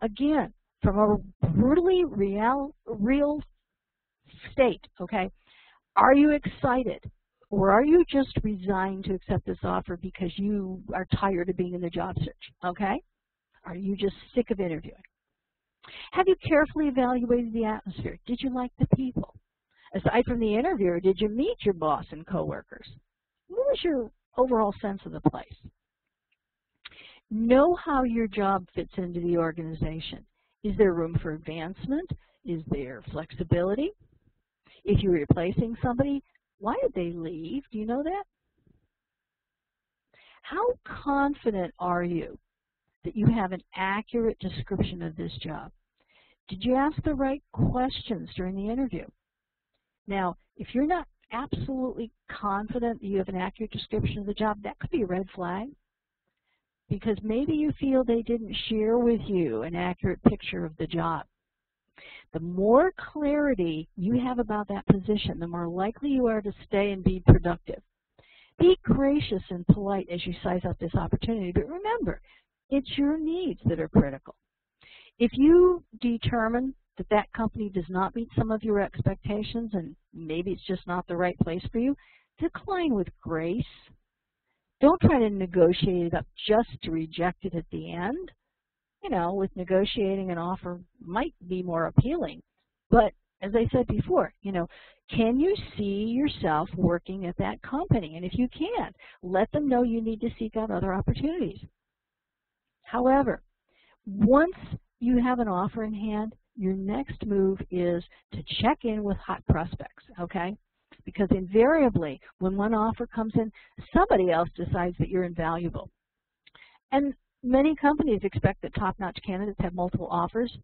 Again, from a brutally real state, okay? Are you excited? Or are you just resigned to accept this offer because you are tired of being in the job search, okay? Are you just sick of interviewing? Have you carefully evaluated the atmosphere? Did you like the people? Aside from the interviewer, did you meet your boss and coworkers? What was your overall sense of the place? Know how your job fits into the organization. Is there room for advancement? Is there flexibility? If you're replacing somebody, why did they leave? Do you know that? How confident are you that you have an accurate description of this job? Did you ask the right questions during the interview? Now, if you're not absolutely confident that you have an accurate description of the job, that could be a red flag, because maybe you feel they didn't share with you an accurate picture of the job. The more clarity you have about that position, the more likely you are to stay and be productive. Be gracious and polite as you size up this opportunity, but remember, it's your needs that are critical. If you determine that that company does not meet some of your expectations and maybe it's just not the right place for you, decline with grace. Don't try to negotiate it up just to reject it at the end. You know, with negotiating an offer might be more appealing. But as I said before, you know, can you see yourself working at that company? And if you can, let them know you need to seek out other opportunities. However, once you have an offer in hand, your next move is to check in with hot prospects, okay? Because invariably, when one offer comes in, somebody else decides that you're invaluable. And many companies expect that top-notch candidates have multiple offers.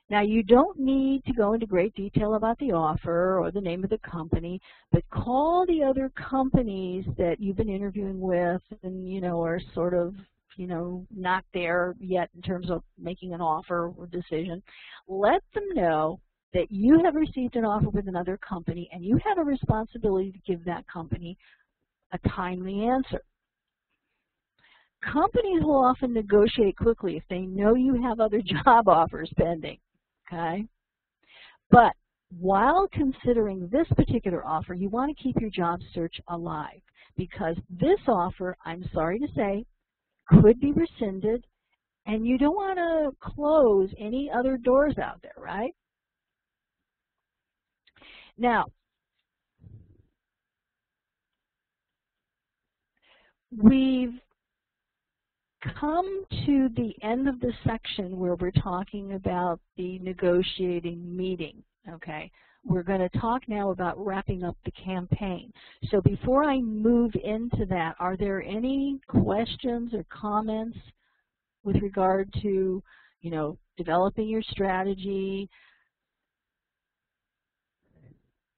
Now, you don't need to go into great detail about the offer or the name of the company, but call the other companies that you've been interviewing with and, you know, are sort of, you know, not there yet in terms of making an offer or decision. Let them know that you have received an offer with another company and you have a responsibility to give that company a timely answer. Companies will often negotiate quickly if they know you have other job offers pending, okay? But while considering this particular offer, you want to keep your job search alive, because this offer, I'm sorry to say, could be rescinded, and you don't want to close any other doors out there, right? Now, we've come to the end of the section where we're talking about the negotiating meeting, okay? We're going to talk now about wrapping up the campaign. So before I move into that, are there any questions or comments with regard to, you know, developing your strategy,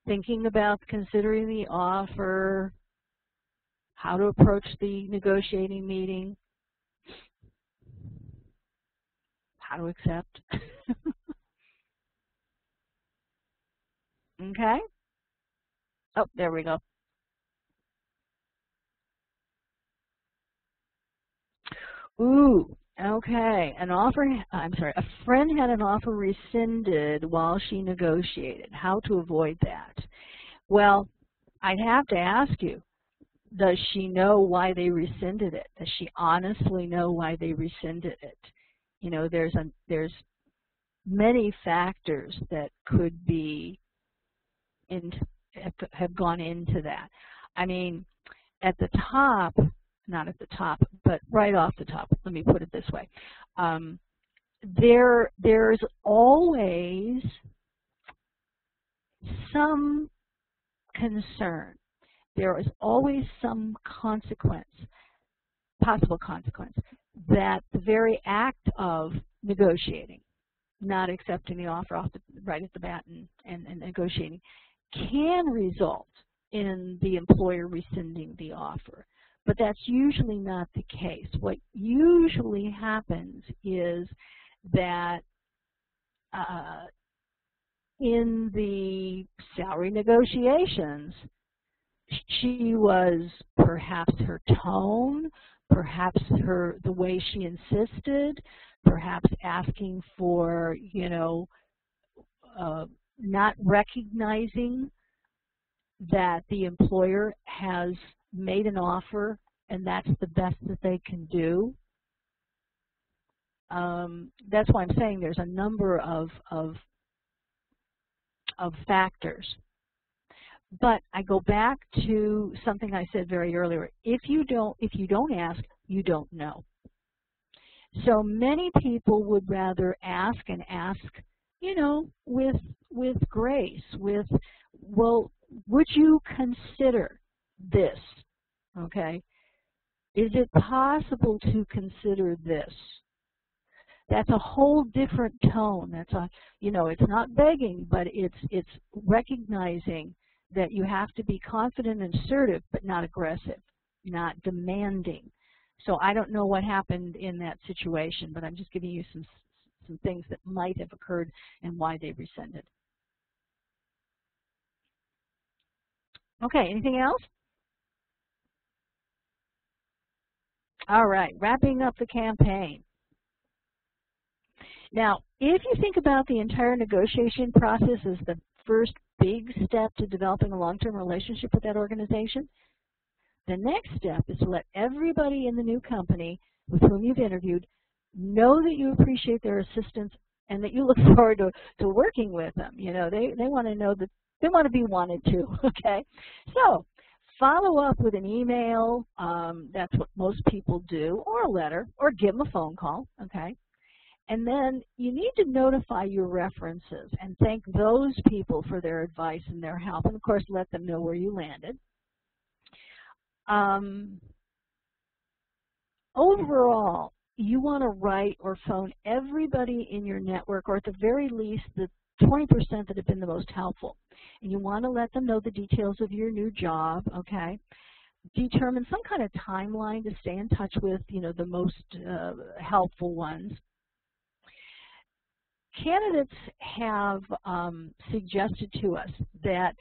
thinking about considering the offer, how to approach the negotiating meeting, how to accept? Okay. Oh, there we go. Ooh, okay. A friend had an offer rescinded while she negotiated. How to avoid that? Well, I'd have to ask you, does she know why they rescinded it? Does she honestly know why they rescinded it? You know, there's many factors that could be have gone into that. I mean, at the top, not at the top, but right off the top, let me put it this way. There's always some concern. There is always some consequence, possible consequence, that the very act of negotiating not accepting the offer right at the bat and negotiating can result in the employer rescinding the offer. But that's usually not the case. What usually happens is that in the salary negotiations, she was perhaps her tone, perhaps the way she insisted, perhaps asking for, not recognizing that the employer has made an offer and that's the best that they can do. That's why I'm saying there's a number of factors. But I go back to something I said very earlier. If you don't ask, you don't know. So many people would rather ask and ask, with grace, well, would you consider this? Okay? Is it possible to consider this? That's a whole different tone. That's it's not begging, but it's recognizing that you have to be confident and assertive, but not aggressive, not demanding. So I don't know what happened in that situation, but I'm just giving you some things that might have occurred and why they rescinded. Okay, anything else? All right, wrapping up the campaign. Now, if you think about the entire negotiation process as the first big step to developing a long-term relationship with that organization, the next step is to let everybody in the new company with whom you've interviewed know that you appreciate their assistance and that you look forward to working with them. They want to know that they want to be wanted too, okay? So follow up with an email, that's what most people do, or a letter, or give them a phone call, okay? And then you need to notify your references and thank those people for their advice and their help, and of course let them know where you landed. Overall, you want to write or phone everybody in your network, or at the very least the 20% that have been the most helpful. And you want to let them know the details of your new job, okay? Determine some kind of timeline to stay in touch with, the most helpful ones. Candidates have suggested to us that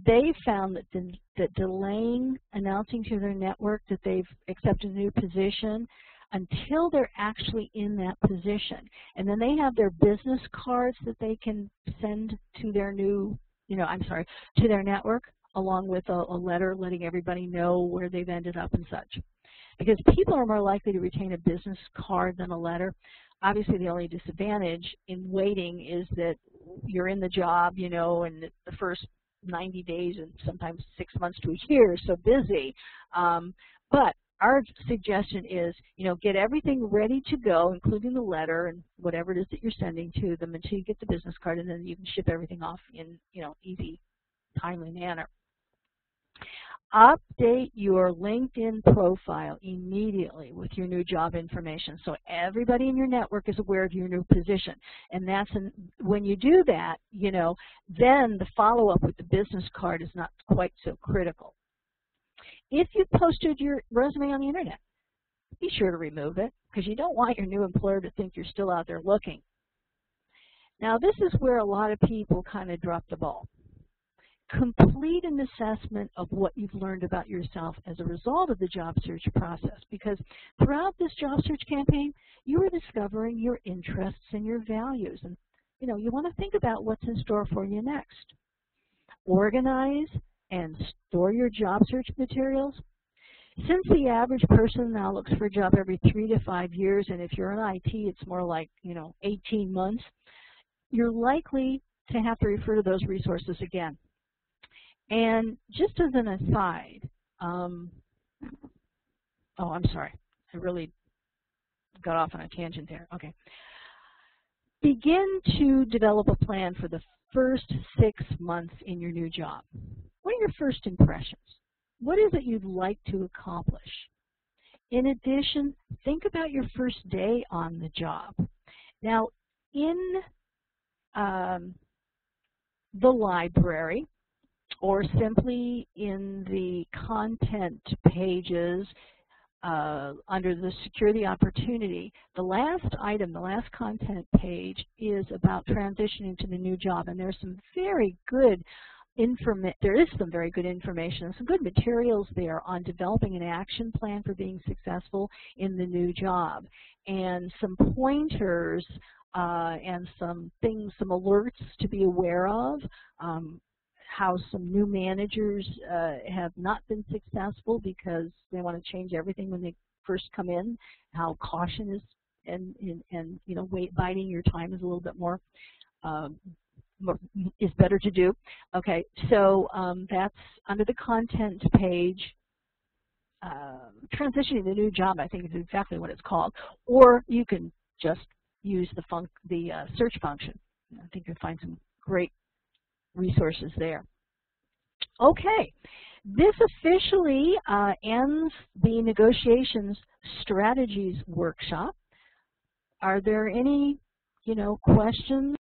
they found that delaying announcing to their network that they've accepted a new position until they're actually in that position. And then they have their business cards that they can send to their new, to their network, along with a letter letting everybody know where they've ended up and such. Because people are more likely to retain a business card than a letter. Obviously, the only disadvantage in waiting is that you're in the job, and the first 90 days and sometimes 6 months to a year is so busy. But our suggestion is, get everything ready to go, including the letter and whatever it is that you're sending to them until you get the business card, and then you can ship everything off in, easy, timely manner. Update your LinkedIn profile immediately with your new job information so everybody in your network is aware of your new position. And when you do that, then the follow-up with the business card is not quite so critical. If you posted your resume on the internet, be sure to remove it because you don't want your new employer to think you're still out there looking. Now, this is where a lot of people kind of drop the ball. Complete an assessment of what you've learned about yourself as a result of the job search process, because throughout this job search campaign, you are discovering your interests and your values. And, you want to think about what's in store for you next. Organize and store your job search materials. Since the average person now looks for a job every 3 to 5 years, and if you're in IT, it's more like, 18 months, you're likely to have to refer to those resources again. And just as an aside, oh, I'm sorry, I really got off on a tangent there. Okay. Begin to develop a plan for the first 6 months in your new job. What are your first impressions? What is it you'd like to accomplish? In addition, think about your first day on the job. Now, in the library, or simply in the content pages under the Secure the Opportunity, the last item, the last content page is about transitioning to the new job, and there's some very good some very good information and some good materials there on developing an action plan for being successful in the new job, and some pointers and some things, some alerts to be aware of, how some new managers have not been successful because they want to change everything when they first come in, how caution is and you know, biding your time is a little bit more is better to do. Okay, so that's under the content page. Transitioning to the new job, I think, is exactly what it's called. Or you can just use the search function. I think you'll find some great resources there. Okay, this officially ends the negotiations strategies workshop. Are there any, questions